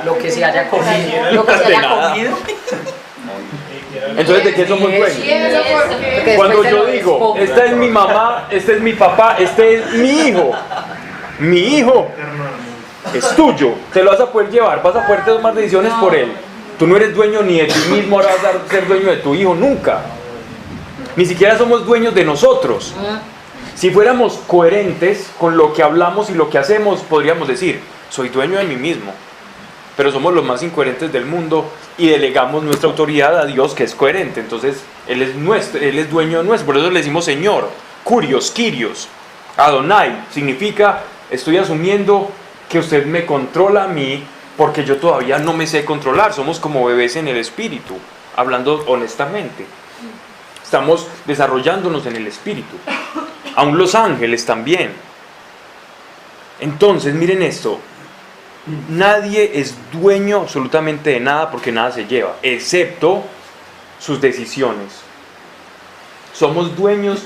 Lo que se haya comido. Lo que se haya comido. Entonces, ¿de qué somos dueños? Porque Cuando después se yo lo digo, despojo. esta es mi mamá, este es mi papá, este es mi hijo es tuyo, te lo vas a poder llevar, vas a poder tomar decisiones por él. Tú no eres dueño ni de ti mismo, ahora vas a ser dueño de tu hijo, nunca. Ni siquiera somos dueños de nosotros. Si fuéramos coherentes con lo que hablamos y lo que hacemos, podríamos decir, soy dueño de mí mismo. Pero somos los más incoherentes del mundo y delegamos nuestra autoridad a Dios, que es coherente. Entonces, Él es nuestro, Él es dueño nuestro. Por eso le decimos Señor, Kurios, Kyrios, Adonai. Significa, estoy asumiendo que usted me controla a mí porque yo todavía no me sé controlar. Somos como bebés en el espíritu, hablando honestamente. Estamos desarrollándonos en el espíritu. Aún los ángeles también. Entonces, miren esto. Nadie es dueño absolutamente de nada porque nada se lleva, excepto sus decisiones. Somos dueños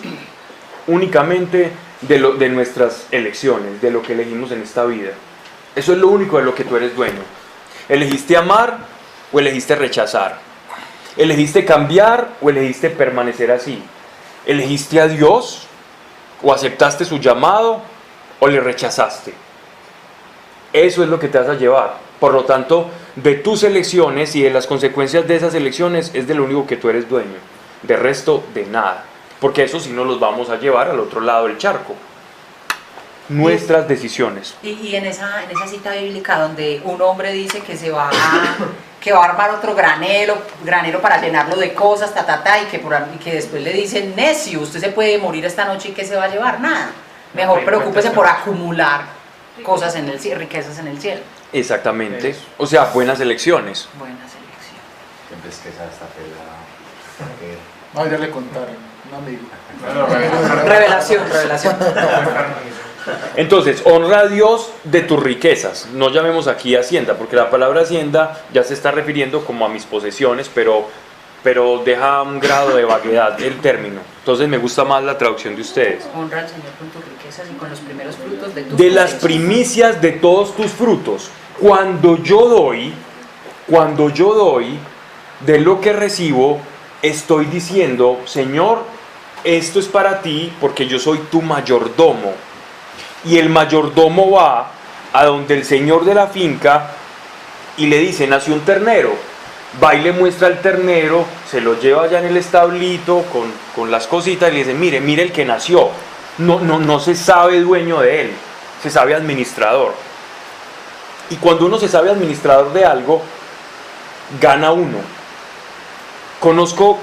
únicamente de nuestras elecciones, de lo que elegimos en esta vida. Eso es lo único de lo que tú eres dueño. ¿Elegiste amar o elegiste rechazar? ¿Elegiste cambiar o elegiste permanecer así? ¿Elegiste a Dios o aceptaste su llamado o le rechazaste? Eso es lo que te vas a llevar. Por lo tanto, de tus elecciones y de las consecuencias de esas elecciones es de lo único que tú eres dueño. De resto, de nada. Porque eso sí nos los vamos a llevar al otro lado del charco. Nuestras decisiones. Y en esa cita bíblica donde un hombre dice que que va a armar otro granero para llenarlo de cosas, y que después le dicen, necio, usted se puede morir esta noche y ¿qué se va a llevar? Nada. Mejor preocúpese por acumular cosas en el cielo, riquezas en el cielo. Exactamente. O sea, buenas elecciones. Buenas elecciones. Siempre es que esa está pelada. No, ya le contaron, un amigo. Revelación. Entonces, honra a Dios de tus riquezas. No llamemos aquí hacienda, porque la palabra hacienda ya se está refiriendo como a mis posesiones, pero deja un grado de vaguedad el término. Entonces me gusta más la traducción de ustedes. Honra al Señor con tus riquezas y con los primeros frutos de tus De las primicias de todos tus frutos. Cuando yo doy de lo que recibo, estoy diciendo, Señor, esto es para ti porque yo soy tu mayordomo. y el mayordomo va a donde el señor de la finca y le dice, nació un ternero, va y le muestra el ternero, se lo lleva allá en el establito con las cositas y le dice, mire el que nació, no se sabe dueño de él, se sabe administrador. Y cuando uno se sabe administrador de algo, gana uno. Conozco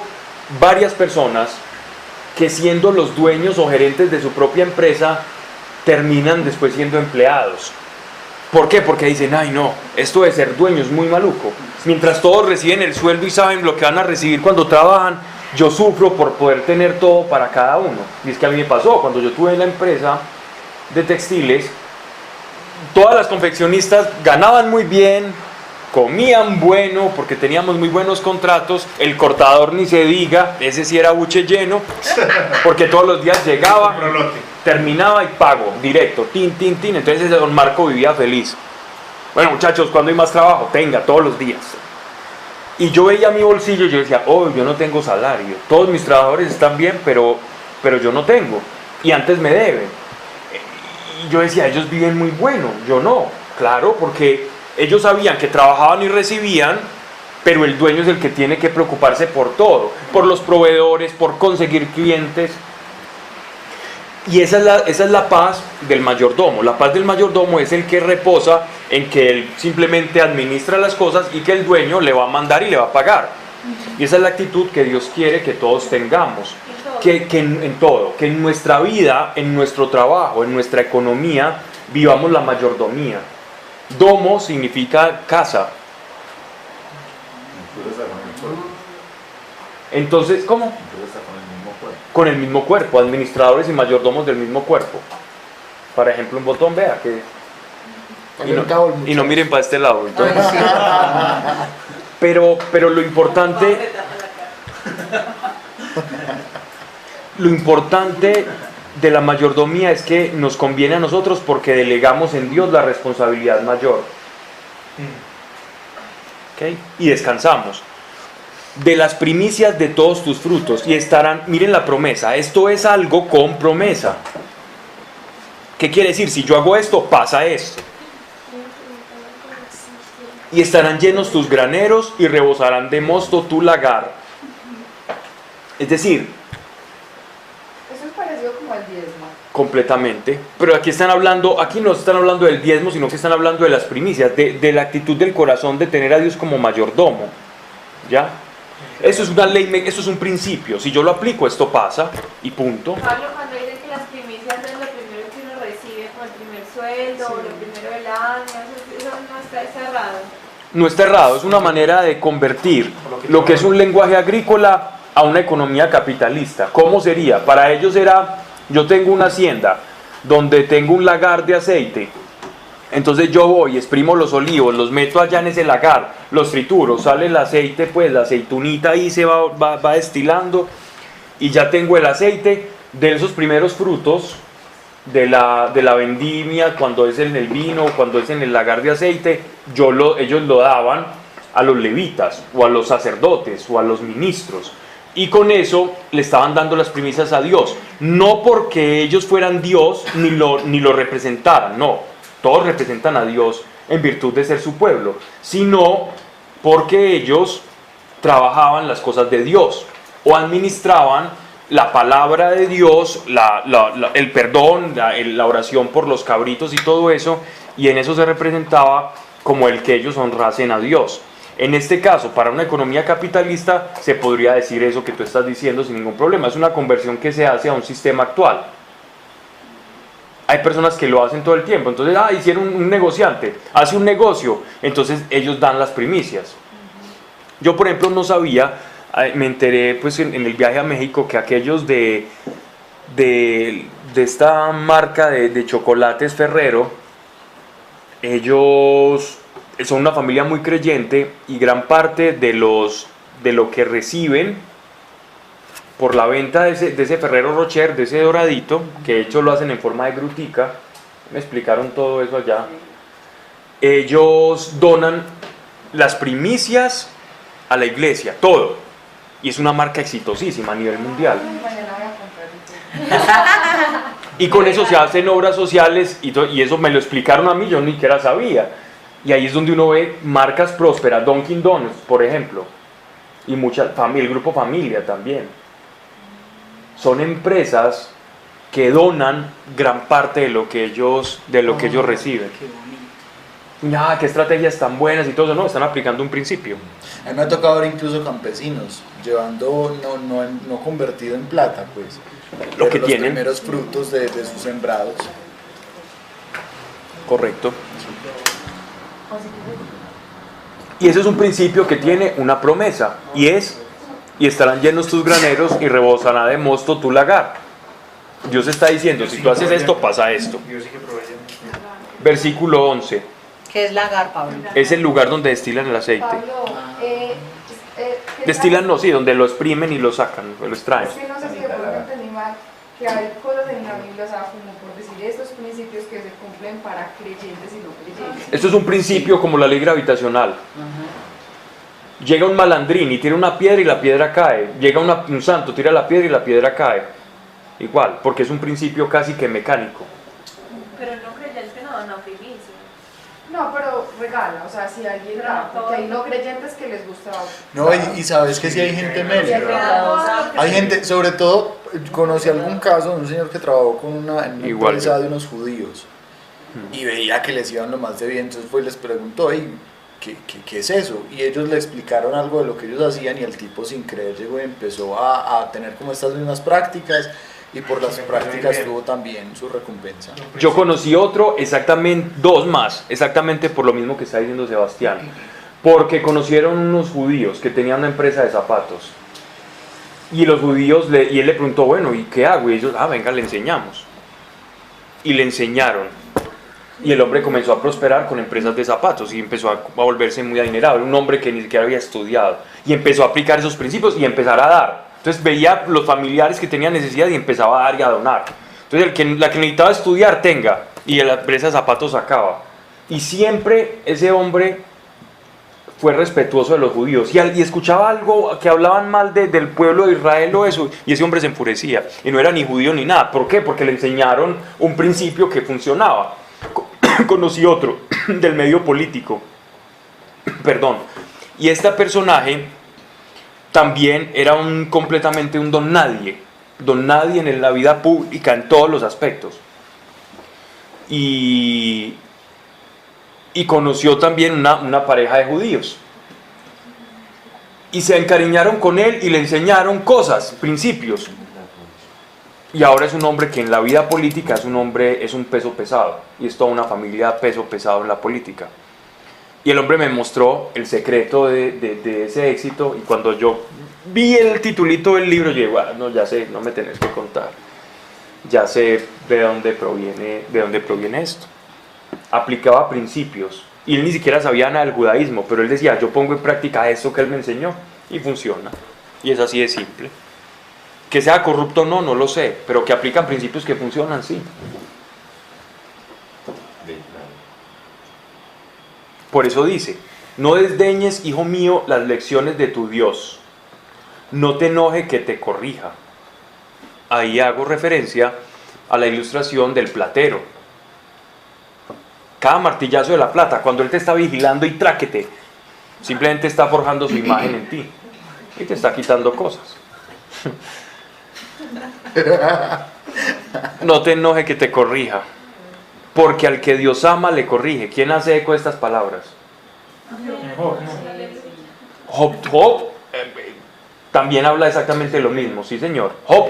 varias personas que siendo los dueños o gerentes de su propia empresa, terminan después siendo empleados. ¿Por qué? Porque dicen, ay no, esto de ser dueño es muy maluco. Mientras todos reciben el sueldo y saben lo que van a recibir cuando trabajan, yo sufro por poder tener todo para cada uno. Y es que a mí me pasó, cuando yo tuve la empresa de textiles, todas las confeccionistas ganaban muy bien, comían bueno porque teníamos muy buenos contratos, el cortador ni se diga, ese sí era buche lleno, porque todos los días llegaba, terminaba y pago, directo, tin, entonces ese don Marco vivía feliz. Bueno muchachos, cuando hay más trabajo, tenga, todos los días. Y yo veía mi bolsillo y yo decía, oh, yo no tengo salario, todos mis trabajadores están bien, pero yo no tengo, y antes me deben. Y yo decía, ellos viven muy bueno, yo no, claro, porque ellos sabían que trabajaban y recibían, pero el dueño es el que tiene que preocuparse por todo, por los proveedores, por conseguir clientes. Y esa es la paz del mayordomo. La paz del mayordomo es el que reposa en que él simplemente administra las cosas y que el dueño le va a mandar y le va a pagar. Y esa es la actitud que Dios quiere que todos tengamos. Que en todo, que en nuestra vida, en nuestro trabajo, en nuestra economía, vivamos la mayordomía. Domo significa casa. Entonces, ¿cómo? Con el mismo cuerpo, administradores y mayordomos del mismo cuerpo. Por ejemplo, un botón, vea que... Y no miren para este lado. Entonces, pero lo importante... Lo importante de la mayordomía es que nos conviene a nosotros porque delegamos en Dios la responsabilidad mayor. ¿Okay? Y descansamos. De las primicias de todos tus frutos, y estarán, miren la promesa, esto es algo con promesa. ¿Qué quiere decir? Si yo hago esto, pasa esto. Y estarán llenos tus graneros y rebosarán de mosto tu lagar. Es decir, eso es parecido como al diezmo. Completamente, pero aquí no están hablando del diezmo, sino que están hablando de las primicias, de la actitud del corazón de tener a Dios como mayordomo. ¿Ya? Eso es una ley, eso es un principio. Si yo lo aplico, esto pasa y punto. Pablo, cuando dice que las primicias es lo primero que uno recibe con el primer sueldo, o lo primero del año, eso no está cerrado. No está errado, es una manera de convertir lo que es un lenguaje agrícola a una economía capitalista. ¿Cómo sería? Para ellos era, yo tengo una hacienda donde tengo un lagar de aceite. Entonces yo voy, exprimo los olivos, los meto allá en ese lagar, los trituro, sale el aceite, pues la aceitunita ahí se va destilando y ya tengo el aceite de esos primeros frutos de la vendimia, cuando es en el vino, cuando es en el lagar de aceite, ellos lo daban a los levitas o a los sacerdotes o a los ministros. Y con eso le estaban dando las primicias a Dios, no porque ellos fueran Dios ni lo representaran, no. Todos representan a Dios en virtud de ser su pueblo, sino porque ellos trabajaban las cosas de Dios o administraban la palabra de Dios, el perdón, la oración por los cabritos y todo eso, y en eso se representaba como el que ellos honrasen a Dios. En este caso, para una economía capitalista, se podría decir eso que tú estás diciendo sin ningún problema. Es una conversión que se hace a un sistema actual. Hay personas que lo hacen todo el tiempo. Entonces, hicieron un negociante, hace un negocio, entonces ellos dan las primicias. Yo, por ejemplo, no sabía, me enteré pues en el viaje a México que aquellos de esta marca de chocolates Ferrero, ellos son una familia muy creyente y gran parte de lo que reciben por la venta de ese Ferrero Rocher, de ese doradito, que de hecho lo hacen en forma de grutica, me explicaron todo eso allá, ellos donan las primicias a la iglesia, todo, y es una marca exitosísima a nivel mundial. Y con eso se hacen obras sociales y eso me lo explicaron a mí, yo ni siquiera sabía. Y ahí es donde uno ve marcas prósperas, Dunkin' Donuts, por ejemplo, y el Grupo Familia también. Son empresas que donan gran parte de lo que ellos reciben. Qué estrategias tan buenas y todo eso, no, están aplicando un principio. A mí me ha tocado ver incluso campesinos llevando, no convertido en plata, pues, lo que los tienen. Primeros frutos de sus sembrados. Correcto. Y ese es un principio que tiene una promesa, y estarán llenos tus graneros y rebosará de mosto tu lagar. Dios está diciendo, si tú haces esto, pasa esto. Versículo 11. ¿Qué es lagar, Pablo? Es el lugar donde destilan el aceite. Pablo, Destilan, no, sí, donde lo exprimen y lo sacan, lo extraen. Es que no sé si de pronto entendí mal, que hay cosas en la Biblia, o sea, como por decir estos principios que se cumplen para creyentes y no creyentes. Esto es un principio como la ley gravitacional. Llega un malandrín y tira una piedra y la piedra cae. Llega un santo, tira la piedra y la piedra cae. Igual, porque es un principio casi que mecánico. Pero no creyente no dan primicia. No, pero regala, o sea, si alguien da, porque hay no creyentes que les gusta. No, y sabes que si hay gente media. Hay gente, sobre todo, conocí algún caso de un señor que trabajó con en una empresa de unos judíos y veía que les iban lo más de bien, entonces fue y les preguntó, ¿qué es eso? Y ellos le explicaron algo de lo que ellos hacían y el tipo sin creer llegó y empezó a tener como estas mismas prácticas. Y por las prácticas tuvo también su recompensa. Yo conocí otro, dos más, exactamente por lo mismo que está diciendo Sebastián. Porque conocieron unos judíos que tenían una empresa de zapatos. Y los judíos, y él le preguntó, bueno, ¿y qué hago? Y ellos, venga, le enseñamos. Y le enseñaron. Y el hombre comenzó a prosperar con empresas de zapatos y empezó a volverse muy adinerado. Un hombre que ni siquiera había estudiado. Y empezó a aplicar esos principios y empezar a dar. Entonces veía los familiares que tenían necesidad y empezaba a dar y a donar. Entonces la que necesitaba estudiar tenga, y la empresa de zapatos sacaba. Y siempre ese hombre fue respetuoso de los judíos y escuchaba algo que hablaban mal del pueblo de Israel o eso, y ese hombre se enfurecía y no era ni judío ni nada. ¿Por qué? Porque le enseñaron un principio que funcionaba. Conocí otro del medio político, perdón, y este personaje también era completamente un don nadie en la vida pública en todos los aspectos. Y conoció también una pareja de judíos. Y se encariñaron con él y le enseñaron cosas, principios. Y ahora es un hombre que en la vida política es un peso pesado. Y es toda una familia peso pesado en la política. Y el hombre me mostró el secreto de ese éxito, y cuando yo vi el titulito del libro, yo dije, no, ya sé, no me tenés que contar. Ya sé de dónde proviene esto. Aplicaba principios, y él ni siquiera sabía nada del judaísmo, pero él decía, yo pongo en práctica esto que él me enseñó, y funciona. Y es así de simple. Que sea corrupto no lo sé, pero que aplican principios que funcionan, sí. Por eso dice, no desdeñes, hijo mío, las lecciones de tu Dios. No te enoje que te corrija. Ahí hago referencia a la ilustración del platero. Cada martillazo de la plata, cuando él te está vigilando y tráquete, simplemente está forjando su imagen en ti y te está quitando cosas. No te enoje que te corrija, porque al que Dios ama le corrige. ¿Quién hace eco de estas palabras? Job también habla exactamente lo mismo, sí señor. Job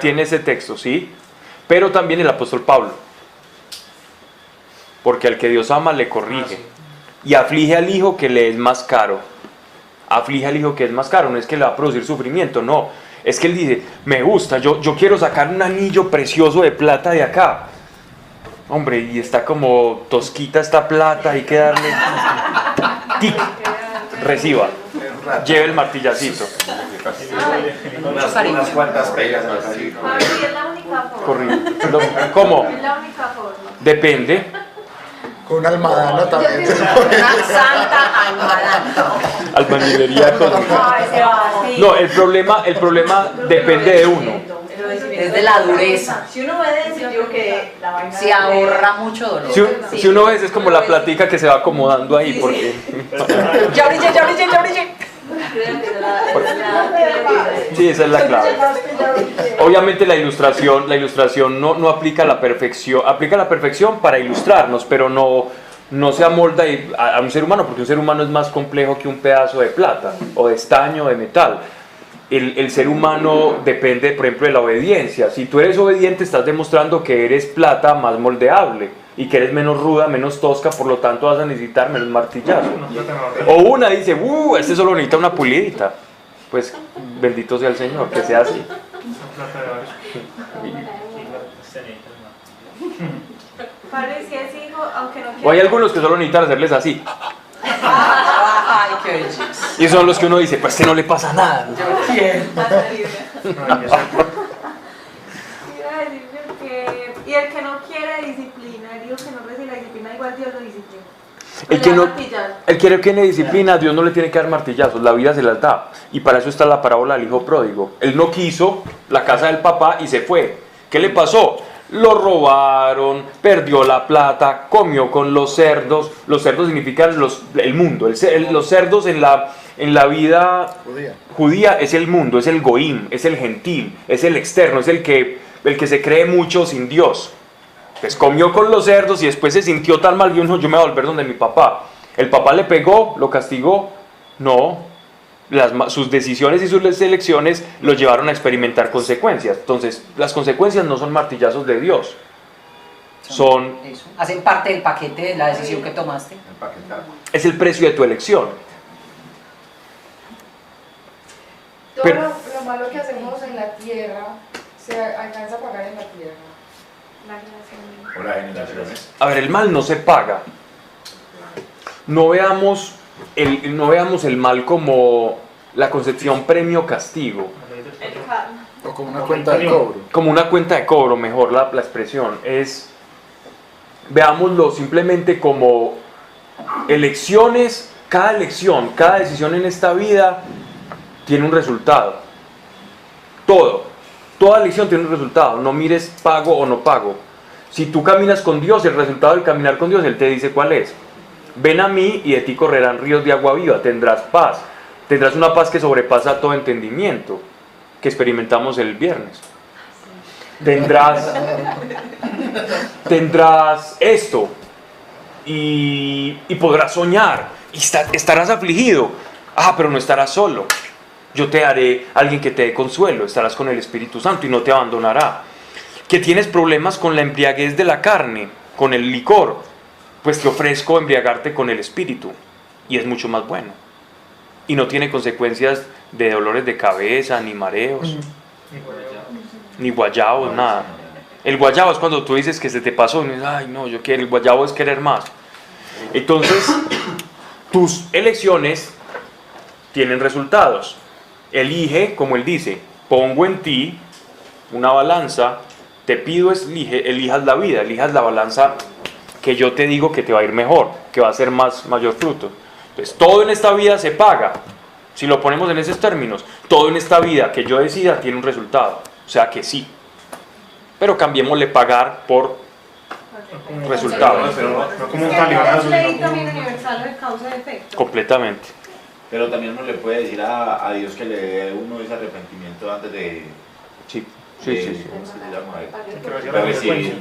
tiene ese texto, sí, pero también el apóstol Pablo. Porque al que Dios ama le corrige y aflige al hijo que le es más caro. Aflige al hijo que es más caro, no es que le va a producir sufrimiento, no. Es que él dice, me gusta, yo quiero sacar un anillo precioso de plata de acá. Hombre, y está como tosquita esta plata, hay que darle... tic, reciba, lleve el martillacito. Unas cuantas pegas así. Es la única forma. Corrido. ¿Cómo? Es la única forma. Depende. Con una almadana también. Una santa almadana. Albañilería. No, el problema depende de uno. Es de la dureza. Si uno obedece, digo que la vaina se ahorra mucho dolor. Si uno ve, es como la platica que se va acomodando ahí, porque... Ya brillé. Sí, esa es la clave. Obviamente la ilustración no aplica a la perfección para ilustrarnos, pero no se amolda a un ser humano, porque un ser humano es más complejo que un pedazo de plata o de estaño o de metal. El ser humano depende, por ejemplo, de la obediencia. Si tú eres obediente, estás demostrando que eres plata más moldeable y que eres menos ruda, menos tosca, por lo tanto vas a necesitar menos martillazo. O una dice, este solo necesita una pulidita. Pues bendito sea el Señor, que sea así. Padre, si es hijo, aunque no quiera. O hay algunos que solo necesitan hacerles así. Ay, qué belleza. Y son los que uno dice, pues que no le pasa nada. Yo quiero. Y el que no quiere disciplina, el hijo que no recibe la disciplina, igual Dios lo disciplina. El que no tiene disciplina, Dios no le tiene que dar martillazos, la vida se las da. Y para eso está la parábola del hijo pródigo. Él no quiso la casa del papá y se fue. ¿Qué le pasó? Lo robaron, perdió la plata, comió con los cerdos. Los cerdos significan el mundo. Los cerdos en la vida judía es el mundo, es el goim, es el gentil, es el externo, es el que se cree mucho sin Dios. Pues comió con los cerdos y después se sintió tan mal, yo me voy a volver donde mi papá. ¿El papá le pegó? ¿Lo castigó? No. Sus decisiones y sus elecciones lo llevaron a experimentar consecuencias. Entonces, las consecuencias no son martillazos de Dios. Hacen parte del paquete de la decisión que tomaste. Es el precio de tu elección. Todo lo malo que hacemos en la tierra se alcanza a pagar en la tierra. Por las generaciones. A ver, el mal no se paga. No veamos el mal como la concepción premio-castigo. O como una cuenta de cobro. Como una cuenta de cobro, mejor la expresión. Veámoslo simplemente como elecciones. Cada elección, cada decisión en esta vida tiene un resultado. Toda elección tiene un resultado. No mires pago o no pago. Si tú caminas con Dios, el resultado del caminar con Dios, Él te dice cuál es. Ven a mí y de ti correrán ríos de agua viva, tendrás paz. Tendrás una paz que sobrepasa todo entendimiento, que experimentamos el viernes. Tendrás esto y podrás soñar y estarás afligido. Pero no estarás solo. Yo te haré alguien que te dé consuelo, estarás con el Espíritu Santo y no te abandonará. Que tienes problemas con la embriaguez de la carne, con el licor, pues te ofrezco embriagarte con el Espíritu y es mucho más bueno. Y no tiene consecuencias de dolores de cabeza, ni mareos, ni guayabos, nada. El guayabo es cuando tú dices que se te pasó y dices, ay no, yo quiero, el guayabo es querer más. Entonces, tus elecciones tienen resultados. Elige, como él dice, pongo en ti una balanza, te pido elijas la vida, elijas la balanza que yo te digo que te va a ir mejor, que va a ser mayor fruto. Entonces, todo en esta vida se paga. Si lo ponemos en esos términos, todo en esta vida que yo decida tiene un resultado. O sea que sí. Pero cambiémosle pagar por resultados. Como un talibanazo. Es ley también universal de causa y efecto. Completamente. Pero también uno le puede decir a Dios que le dé uno ese arrepentimiento antes de... Sí. ¿Cómo se llama?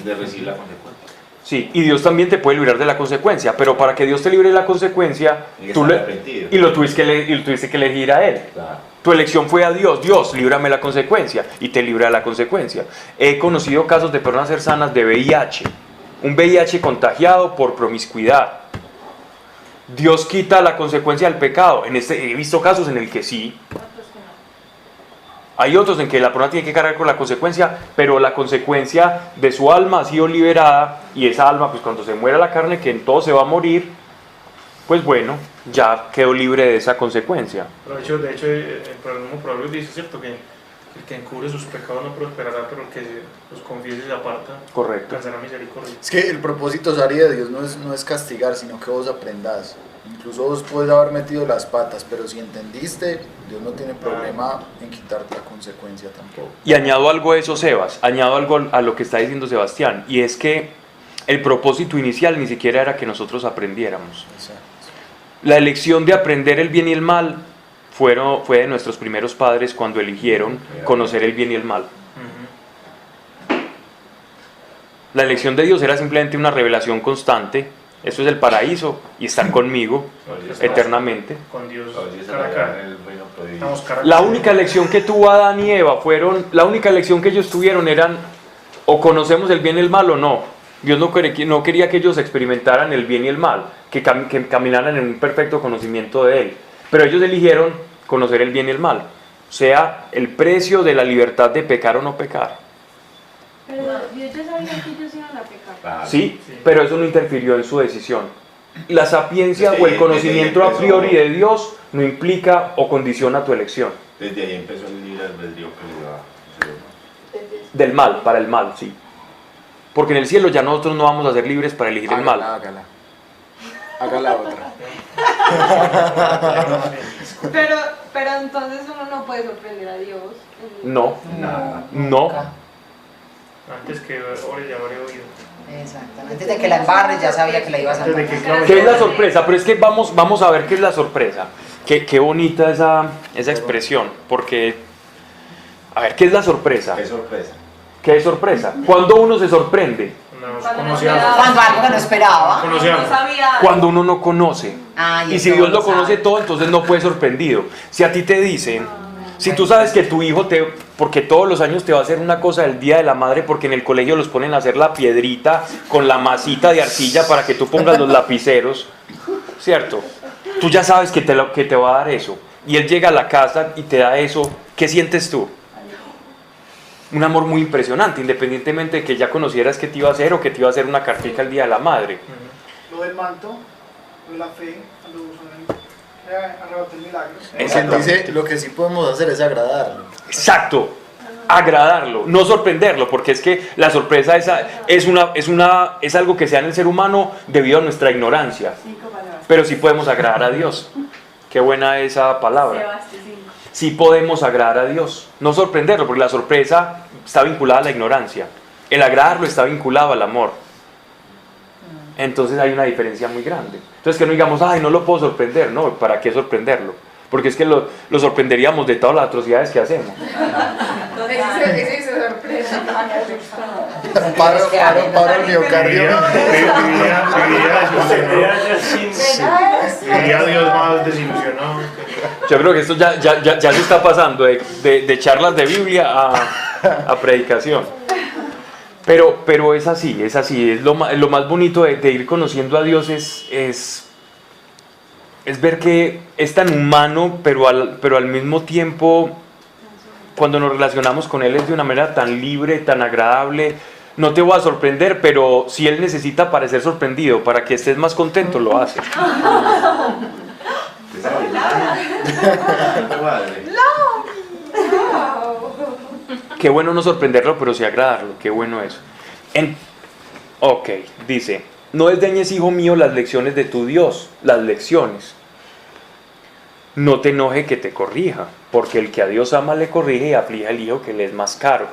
De recibir la consecuencia. Sí, y Dios también te puede librar de la consecuencia, pero para que Dios te libre de la consecuencia, lo tuviste que elegir a Él. Claro. Tu elección fue a Dios. Dios, líbrame de la consecuencia, y te libra de la consecuencia. He conocido casos de personas ser sanas de VIH, un VIH contagiado por promiscuidad. Dios quita la consecuencia del pecado. He visto casos en el que sí. Hay otros en que la persona tiene que cargar con la consecuencia, pero la consecuencia de su alma ha sido liberada, y esa alma, pues cuando se muera la carne, que en todo se va a morir, pues bueno, ya quedó libre de esa consecuencia. Pero de hecho el mismo proverbio dice, ¿cierto?, que el que encubre sus pecados no prosperará, pero el que los confiese y se aparta, correcto, alcanzará misericordia. Es que el propósito, Sari, de Dios no es castigar, sino que vos aprendás. Incluso vos puedes haber metido las patas, pero si entendiste, Dios no tiene problema en quitarte la consecuencia tampoco. Y añado algo a eso, Sebas, añado algo a lo que está diciendo Sebastián, y es que el propósito inicial ni siquiera era que nosotros aprendiéramos. Exacto. La elección de aprender el bien y el mal fue de nuestros primeros padres cuando eligieron conocer el bien y el mal. La elección de Dios era simplemente una revelación constante. Eso es el paraíso y estar conmigo eternamente. Con Dios cara a cara. Estamos cara a La cara. única elección que tuvo Adán y Eva la única elección que ellos tuvieron eran o conocemos el bien y el mal o no. Dios no quería que ellos experimentaran el bien y el mal, que caminaran en un perfecto conocimiento de Él. Pero ellos eligieron conocer el bien y el mal, o sea, el precio de la libertad de pecar o no pecar. Pero Dios ya sabía que ellos iban a pecar. Sí, pero eso no interfirió en su decisión. La sapiencia o el conocimiento a priori de Dios no implica o condiciona tu elección. Desde ahí empezó el libre albedrío que le da. Del mal, para el mal, sí. Porque en el cielo ya nosotros no vamos a ser libres para elegir el mal. Hágala otra. Pero entonces uno no puede sorprender a Dios. No, no. Antes que ore ya habré oído. Exactamente. Antes de que la embarres ya sabía que la ibas a Desde embarrar. que ¿Qué es la sorpresa? Pero es que vamos a ver qué es la sorpresa. Qué bonita esa expresión. Porque, a ver, ¿qué es la sorpresa? Qué sorpresa. ¿Qué es sorpresa? Cuando uno se sorprende. Cuando algo que no esperaba. No sabía. Cuando uno no conoce. Ay, Y si eso Dios lo lo conoce sabe. todo, entonces no puede sorprendido. Si a ti te dicen, si tú sabes que tu hijo porque todos los años te va a hacer una cosa del Día de la Madre, porque en el colegio los ponen a hacer la piedrita con la masita de arcilla para que tú pongas los lapiceros, ¿cierto? Tú ya sabes que te va a dar eso. Y él llega a la casa y te da eso. ¿Qué sientes tú? Un amor muy impresionante, independientemente de que ya conocieras qué te iba a hacer o que te iba a hacer una cartica el Día de la Madre. Lo del manto, lo de la fe, cuando arrebató el milagro. Quien dice, lo que sí podemos hacer es agradarlo. Exacto, agradarlo, no sorprenderlo, porque es que la sorpresa es algo que se da en el ser humano debido a nuestra ignorancia. Pero sí podemos agradar a Dios. Qué buena esa palabra. Sí podemos agradar a Dios, no sorprenderlo, porque la sorpresa está vinculada a la ignorancia. El agradarlo está vinculado al amor. Entonces hay una diferencia muy grande. Entonces que no digamos, ay, no lo puedo sorprender. No, ¿para qué sorprenderlo? Porque es que lo sorprenderíamos de todas las atrocidades que hacemos. Ese hizo sorpresa. Paro el miocardio. Viviría Dios más desilusionado. Yo creo que esto ya se está pasando de charlas de Biblia a predicación. Pero es así, es lo más bonito de ir conociendo a Dios es ver que es tan humano, pero al mismo tiempo, cuando nos relacionamos con Él es de una manera tan libre, tan agradable. No te voy a sorprender, pero si Él necesita parecer sorprendido para que estés más contento, lo hace. Qué bueno no sorprenderlo, pero sí agradarlo. Qué bueno eso. Ok, dice, no desdeñes, hijo mío, las lecciones de tu Dios, las lecciones. No te enoje que te corrija, porque el que a Dios ama le corrige y aflige al hijo que le es más caro.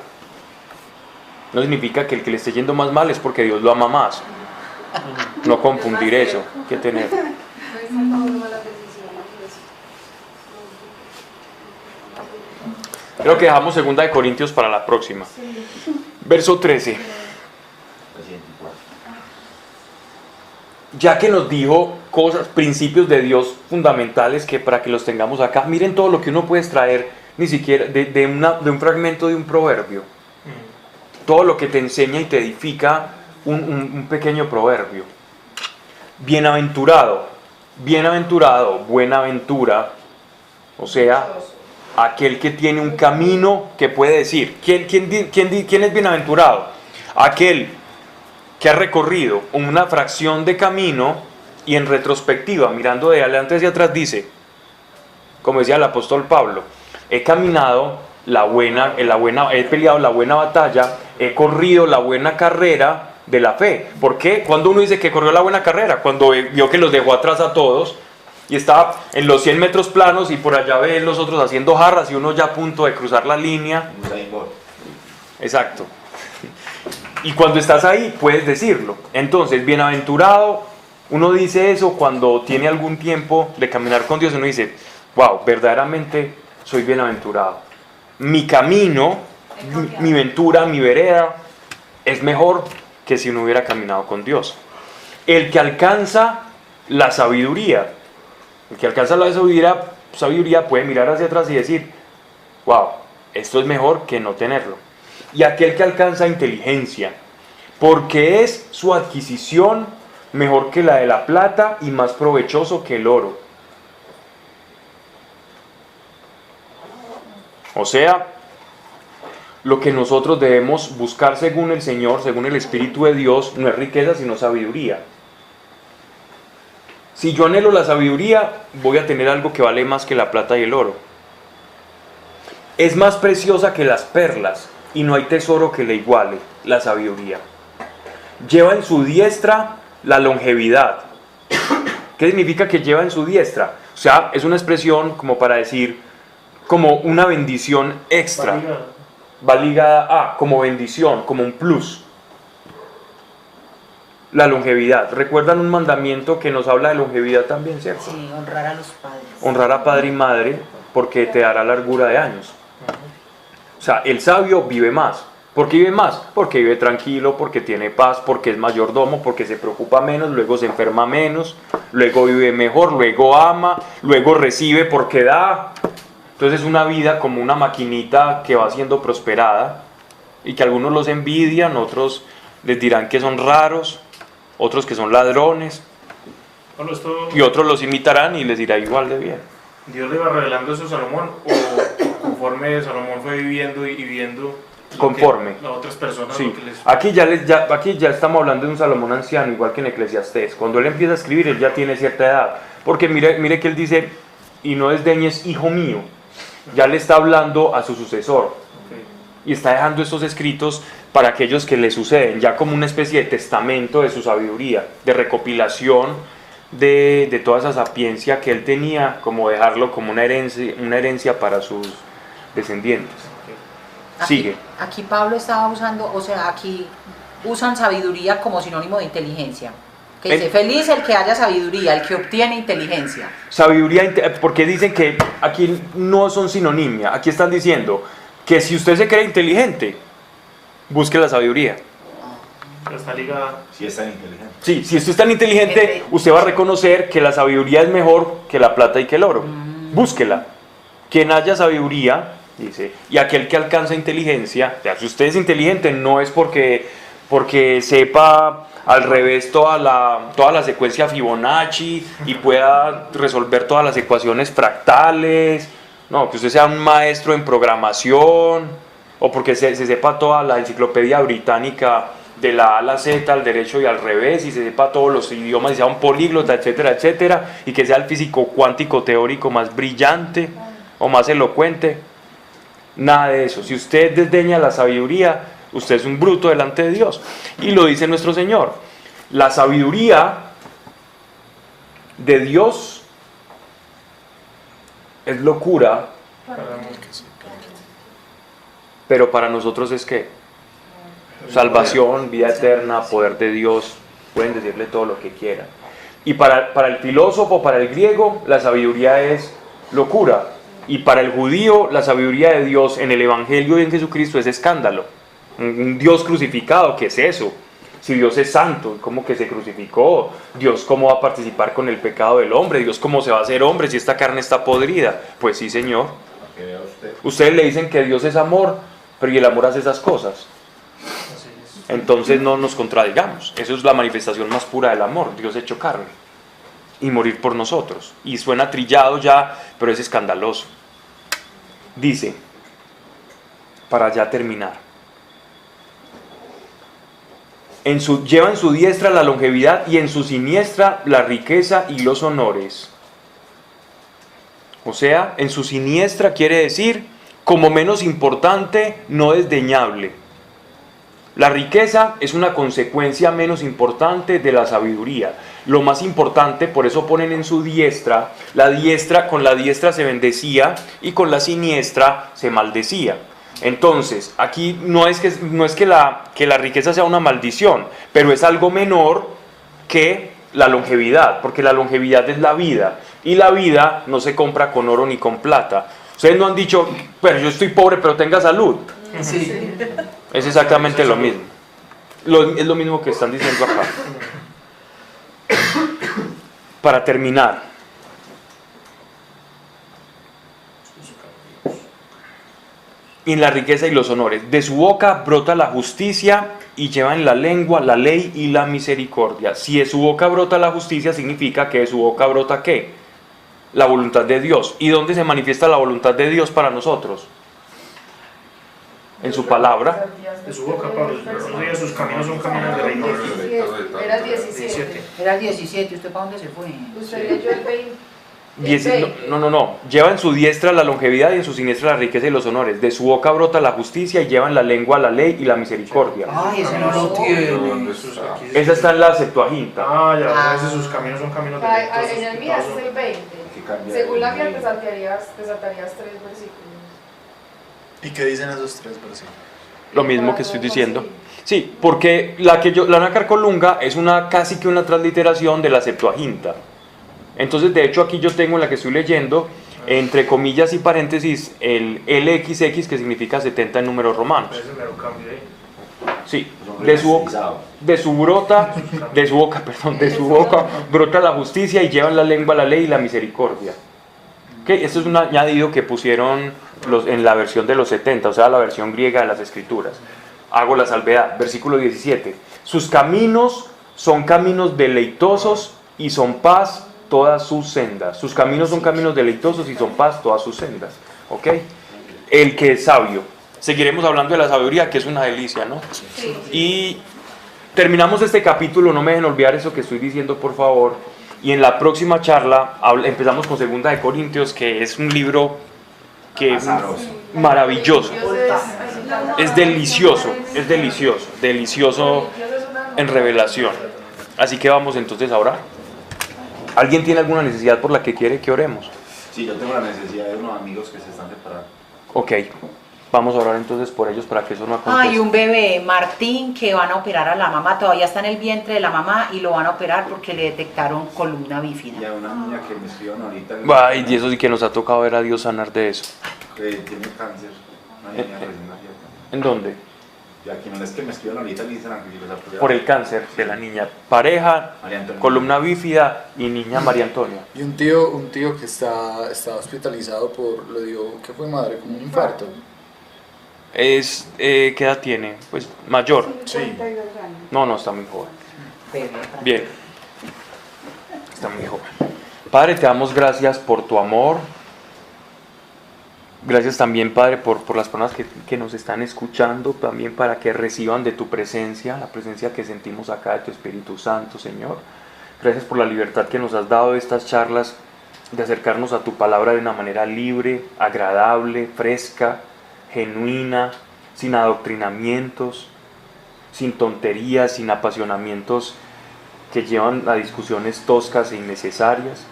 No significa que el que le esté yendo más mal es porque Dios lo ama más. No confundir eso, que tener. Creo que dejamos 2 de Corintios para la próxima. Verso 13. Ya que nos dijo cosas, principios de Dios fundamentales que para que los tengamos acá, miren todo lo que uno puede extraer, ni siquiera de un fragmento de un proverbio. Todo lo que te enseña y te edifica un pequeño proverbio. Bienaventurado, buena aventura, o sea, aquel que tiene un camino que puede decir. ¿Quién es bienaventurado? Aquel que ha recorrido una fracción de camino y en retrospectiva, mirando de adelante hacia atrás, dice, como decía el apóstol Pablo, he caminado he peleado la buena batalla, he corrido la buena carrera, de la fe. ¿Por qué? Cuando uno dice que corrió la buena carrera, cuando vio que los dejó atrás a todos y estaba en los 100 metros planos y por allá ve los otros haciendo jarras y uno ya a punto de cruzar la línea. Exacto. Y cuando estás ahí puedes decirlo. Entonces, bienaventurado, uno dice eso cuando tiene algún tiempo de caminar con Dios. Uno dice, wow, verdaderamente soy bienaventurado. Mi camino, mi ventura, mi vereda es mejor que si no hubiera caminado con Dios. El que alcanza la sabiduría, puede mirar hacia atrás y decir, wow, esto es mejor que no tenerlo. Y aquel que alcanza inteligencia, porque es su adquisición mejor que la de la plata y más provechoso que el oro. O sea, lo que nosotros debemos buscar según el Señor, según el Espíritu de Dios, no es riqueza sino sabiduría. Si yo anhelo la sabiduría, voy a tener algo que vale más que la plata y el oro. Es más preciosa que las perlas y no hay tesoro que le iguale, la sabiduría. Lleva en su diestra la longevidad. ¿Qué significa que lleva en su diestra? O sea, es una expresión como para decir, como una bendición extra. Va ligada a, como bendición, como un plus. La longevidad. ¿Recuerdan un mandamiento que nos habla de longevidad también, cierto? Sí, honrar a los padres. Honrar a padre y madre porque te dará largura de años. O sea, el sabio vive más. ¿Por qué vive más? Porque vive tranquilo, porque tiene paz, porque es mayordomo, porque se preocupa menos, luego se enferma menos, luego vive mejor, luego ama, luego recibe porque da. Entonces es una vida como una maquinita que va siendo prosperada y que algunos los envidian, otros les dirán que son raros, otros que son ladrones y otros los imitarán y les dirá igual de bien. ¿Dios le va revelando eso a Salomón o conforme Salomón fue viviendo y viviendo conforme a otras personas? Sí. Lo que les... Aquí ya estamos hablando de un Salomón anciano, igual que en Eclesiastés. Cuando él empieza a escribir, él ya tiene cierta edad, porque mire que él dice, y no desdeñes, hijo mío. Ya le está hablando a su sucesor y está dejando estos escritos para aquellos que le suceden, ya como una especie de testamento de su sabiduría, de recopilación de toda esa sapiencia que él tenía, como dejarlo como una herencia para sus descendientes. Sigue. Aquí Pablo estaba usando, o sea, aquí usan sabiduría como sinónimo de inteligencia. Que dice, feliz el que haya sabiduría, el que obtiene inteligencia. Sabiduría, porque dicen que aquí no son sinonimia, aquí están diciendo que si usted se cree inteligente, busque la sabiduría. Está ligada. Si es tan inteligente. Sí, si usted es tan inteligente, usted va a reconocer que la sabiduría es mejor que la plata y que el oro. Búsquela. Quien haya sabiduría, dice, y aquel que alcanza inteligencia, o sea, si usted es inteligente no es porque sepa al revés toda la secuencia Fibonacci y pueda resolver todas las ecuaciones fractales, no, que usted sea un maestro en programación, o porque se sepa toda la enciclopedia británica de la A a la Z, al derecho y al revés, y se sepa todos los idiomas, y sea un políglota, etcétera, etcétera, y que sea el físico cuántico teórico más brillante o más elocuente. Nada de eso. Si usted desdeña la sabiduría, usted es un bruto delante de Dios. Y lo dice nuestro Señor. La sabiduría de Dios es locura, pero para nosotros es que salvación, vida eterna, poder de Dios. Pueden decirle todo lo que quieran. Y para el filósofo, para el griego, la sabiduría es locura. Y para el judío, la sabiduría de Dios en el Evangelio y en Jesucristo es escándalo. Un Dios crucificado, ¿qué es eso? Si Dios es santo, ¿cómo que se crucificó? Dios, ¿cómo va a participar con el pecado del hombre? Dios, ¿cómo se va a hacer hombre si esta carne está podrida? Pues sí, Señor. Ustedes le dicen que Dios es amor, pero ¿y el amor hace esas cosas? Entonces no nos contradigamos. Eso es la manifestación más pura del amor, Dios hecho carne y morir por nosotros. Y suena trillado ya, pero es escandaloso. Dice, para ya terminar, lleva en su diestra la longevidad y en su siniestra la riqueza y los honores. O sea, en su siniestra quiere decir como menos importante, no desdeñable. La riqueza es una consecuencia menos importante de la sabiduría. Lo más importante, por eso ponen en su diestra, con la diestra se bendecía y con la siniestra se maldecía. Entonces, aquí no es que la riqueza sea una maldición, pero es algo menor que la longevidad, porque la longevidad es la vida, y la vida no se compra con oro ni con plata. Ustedes no han dicho, pero yo estoy pobre, pero tenga salud. Sí. Es exactamente lo mismo. Es lo mismo que están diciendo acá. Para terminar, en la riqueza y los honores, de su boca brota la justicia y lleva en la lengua la ley y la misericordia. Si de su boca brota la justicia, significa que de su boca brota ¿qué? La voluntad de Dios. ¿Y dónde se manifiesta la voluntad de Dios para nosotros? En su palabra. De su boca, Pablo, sus caminos son caminos de reino. Era 17. Era el 17, ¿usted para dónde se fue? Usted leyó el 20. No. Lleva en su diestra la longevidad y en su siniestra la riqueza y los honores. De su boca brota la justicia y lleva en la lengua la ley y la misericordia. Ay, ese no lo tiene. Esa está en la Septuaginta. Ya, sus caminos son caminos de reino. En el mío es el 20. Según la mía te saltarías 3 versículos. ¿Y qué dicen esos 3 versículos? Lo mismo que estoy diciendo. Sí, porque la Nacarcolunga es casi que una transliteración de la Septuaginta. Entonces, de hecho, aquí yo tengo en la que estoy leyendo, entre comillas y paréntesis, el LXX, que significa 70 en números romanos. Sí, de su boca brota la justicia y lleva en la lengua la ley y la misericordia. Okay, esto es un añadido que pusieron en la versión de los 70, o sea, la versión griega de las Escrituras. Hago la salvedad, versículo 17. Sus caminos son caminos deleitosos y son paz todas sus sendas. Sus caminos son caminos deleitosos y son paz todas sus sendas. ¿Ok? El que es sabio. Seguiremos hablando de la sabiduría, que es una delicia, ¿no? Sí. Y terminamos este capítulo, no me dejen olvidar eso que estoy diciendo, por favor. Y en la próxima charla empezamos con 2 de Corintios, que es un libro que es maravilloso. Es delicioso en revelación. Así que vamos entonces a orar. ¿Alguien tiene alguna necesidad por la que quiere que oremos? Sí, yo tengo la necesidad de unos amigos que se están separando. Ok, vamos a orar entonces por ellos para que eso no acontezca. Hay un bebé, Martín, que van a operar a la mamá, todavía está en el vientre de la mamá y lo van a operar porque le detectaron columna bífida. Y hay una niña que me escribieron ahorita. Ay, y eso sí que nos ha tocado ver a Dios sanar de eso. Que tiene cáncer, una niña recién nacida. ¿En dónde? Y aquí no es que me escribieron ahorita y dicen que los apoyaron. Por el cáncer de la niña. Pareja, columna bífida y niña María Antonia. Y un tío que está hospitalizado le dio, ¿qué fue madre? Como un infarto. ¿Qué edad tiene? Pues mayor. Sí. No, está muy joven. Bien. Está muy joven. Padre, te damos gracias por tu amor. Gracias también, Padre, por las personas que nos están escuchando, también para que reciban de tu presencia, la presencia que sentimos acá de tu Espíritu Santo, Señor. Gracias por la libertad que nos has dado de estas charlas, de acercarnos a tu palabra de una manera libre, agradable, fresca, genuina, sin adoctrinamientos, sin tonterías, sin apasionamientos que llevan a discusiones toscas e innecesarias,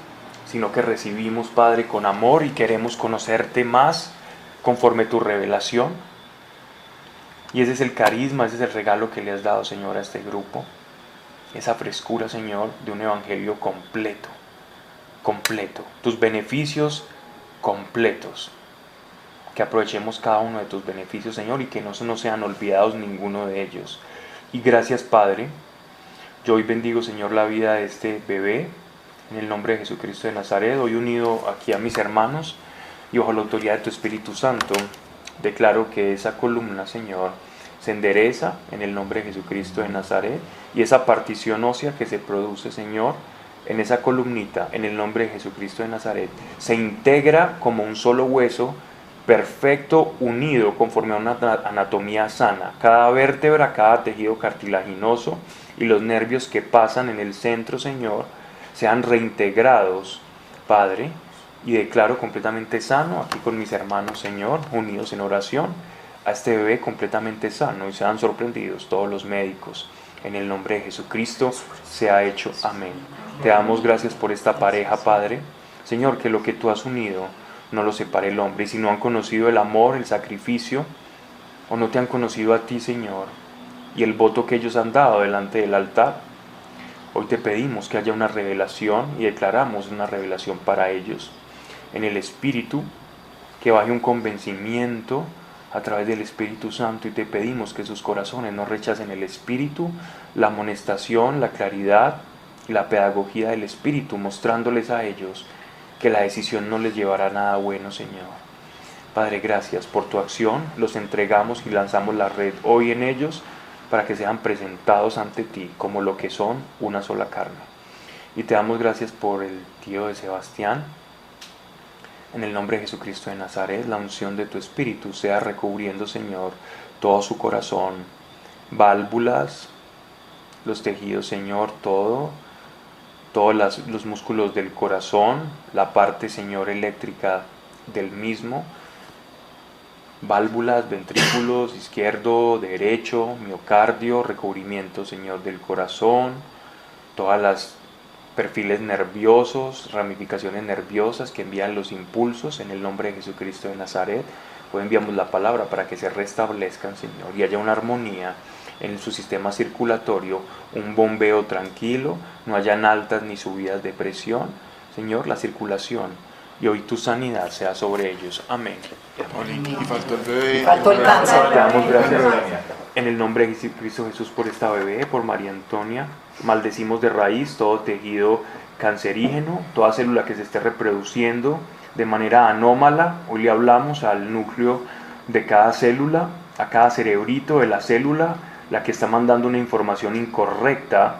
sino que recibimos, Padre, con amor y queremos conocerte más conforme tu revelación. Y ese es el carisma, ese es el regalo que le has dado, Señor, a este grupo. Esa frescura, Señor, de un evangelio completo. Tus beneficios completos. Que aprovechemos cada uno de tus beneficios, Señor, y que no se nos sean olvidados ninguno de ellos. Y gracias, Padre. Yo hoy bendigo, Señor, la vida de este bebé. En el nombre de Jesucristo de Nazaret, hoy unido aquí a mis hermanos y bajo la autoridad de tu Espíritu Santo, declaro que esa columna, Señor, se endereza en el nombre de Jesucristo de Nazaret, y esa partición ósea que se produce, Señor, en esa columnita, en el nombre de Jesucristo de Nazaret, se integra como un solo hueso, perfecto, unido conforme a una anatomía sana. Cada vértebra, cada tejido cartilaginoso y los nervios que pasan en el centro, Señor, sean reintegrados, Padre, y declaro completamente sano aquí con mis hermanos, Señor, unidos en oración, a este bebé completamente sano y sean sorprendidos todos los médicos. En el nombre de Jesucristo se ha hecho. Amén. Te damos gracias por esta pareja, Padre. Señor, que lo que tú has unido no lo separe el hombre. Y si no han conocido el amor, el sacrificio, o no te han conocido a ti, Señor, y el voto que ellos han dado delante del altar, hoy te pedimos que haya una revelación y declaramos una revelación para ellos en el Espíritu, que baje un convencimiento a través del Espíritu Santo, y te pedimos que sus corazones no rechacen el Espíritu, la amonestación, la claridad y la pedagogía del Espíritu, mostrándoles a ellos que la decisión no les llevará a nada bueno, Señor. Padre, gracias por tu acción. Los entregamos y lanzamos la red hoy en ellos para que sean presentados ante ti como lo que son, una sola carne. Y te damos gracias por el tío de Sebastián. En el nombre de Jesucristo de Nazaret, la unción de tu Espíritu sea recubriendo, Señor, todo su corazón, válvulas, los tejidos, Señor, todos los músculos del corazón, la parte, Señor, eléctrica del mismo, válvulas, ventrículos, izquierdo, derecho, miocardio, recubrimiento, Señor, del corazón, todas las perfiles nerviosos, ramificaciones nerviosas que envían los impulsos, en el nombre de Jesucristo de Nazaret. Hoy enviamos la palabra para que se restablezcan, Señor, y haya una armonía en su sistema circulatorio, un bombeo tranquilo, no hayan altas ni subidas de presión, Señor, la circulación, y hoy tu sanidad sea sobre ellos. Amén. Y faltó el bebé. Faltó el cáncer. Te damos gracias en el nombre de Cristo Jesús por esta bebé, por María Antonia. Maldecimos de raíz todo tejido cancerígeno, toda célula que se esté reproduciendo de manera anómala. Hoy le hablamos al núcleo de cada célula, a cada cerebrito de la célula, la que está mandando una información incorrecta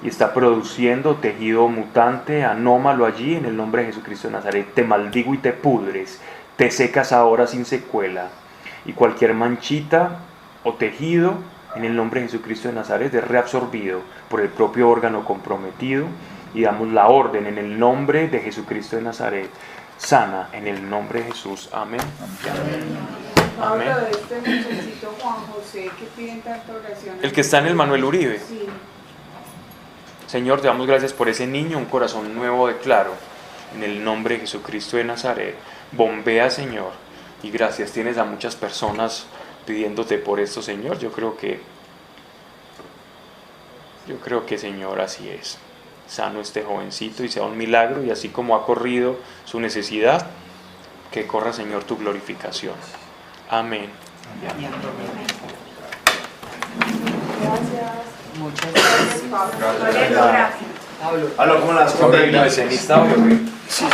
y está produciendo tejido mutante, anómalo allí. En el nombre de Jesucristo de Nazaret, te maldigo y te pudres, te secas ahora sin secuela, y cualquier manchita o tejido, en el nombre de Jesucristo de Nazaret, es reabsorbido por el propio órgano comprometido, y damos la orden en el nombre de Jesucristo de Nazaret. Sana en el nombre de Jesús. Amén. Pablo, de este muchachito Juan José que piden tanta oración. El que está en el Manuel Uribe. Sí. Señor, te damos gracias por ese niño, un corazón nuevo declaro, en el nombre de Jesucristo de Nazaret. Bombea, Señor, y gracias. Tienes a muchas personas pidiéndote por esto, Señor. Yo creo que, Señor, así es. Sano este jovencito y sea un milagro, y así como ha corrido su necesidad, que corra, Señor, tu glorificación. Amén. Gracias. Muchas gracias. Gracias. Pablo, ¿cómo las cosas? ¿No es cenista o qué? Sí, sí.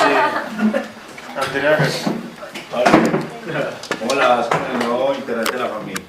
Andrea, ¿Cómo las con el nuevo interés de la familia?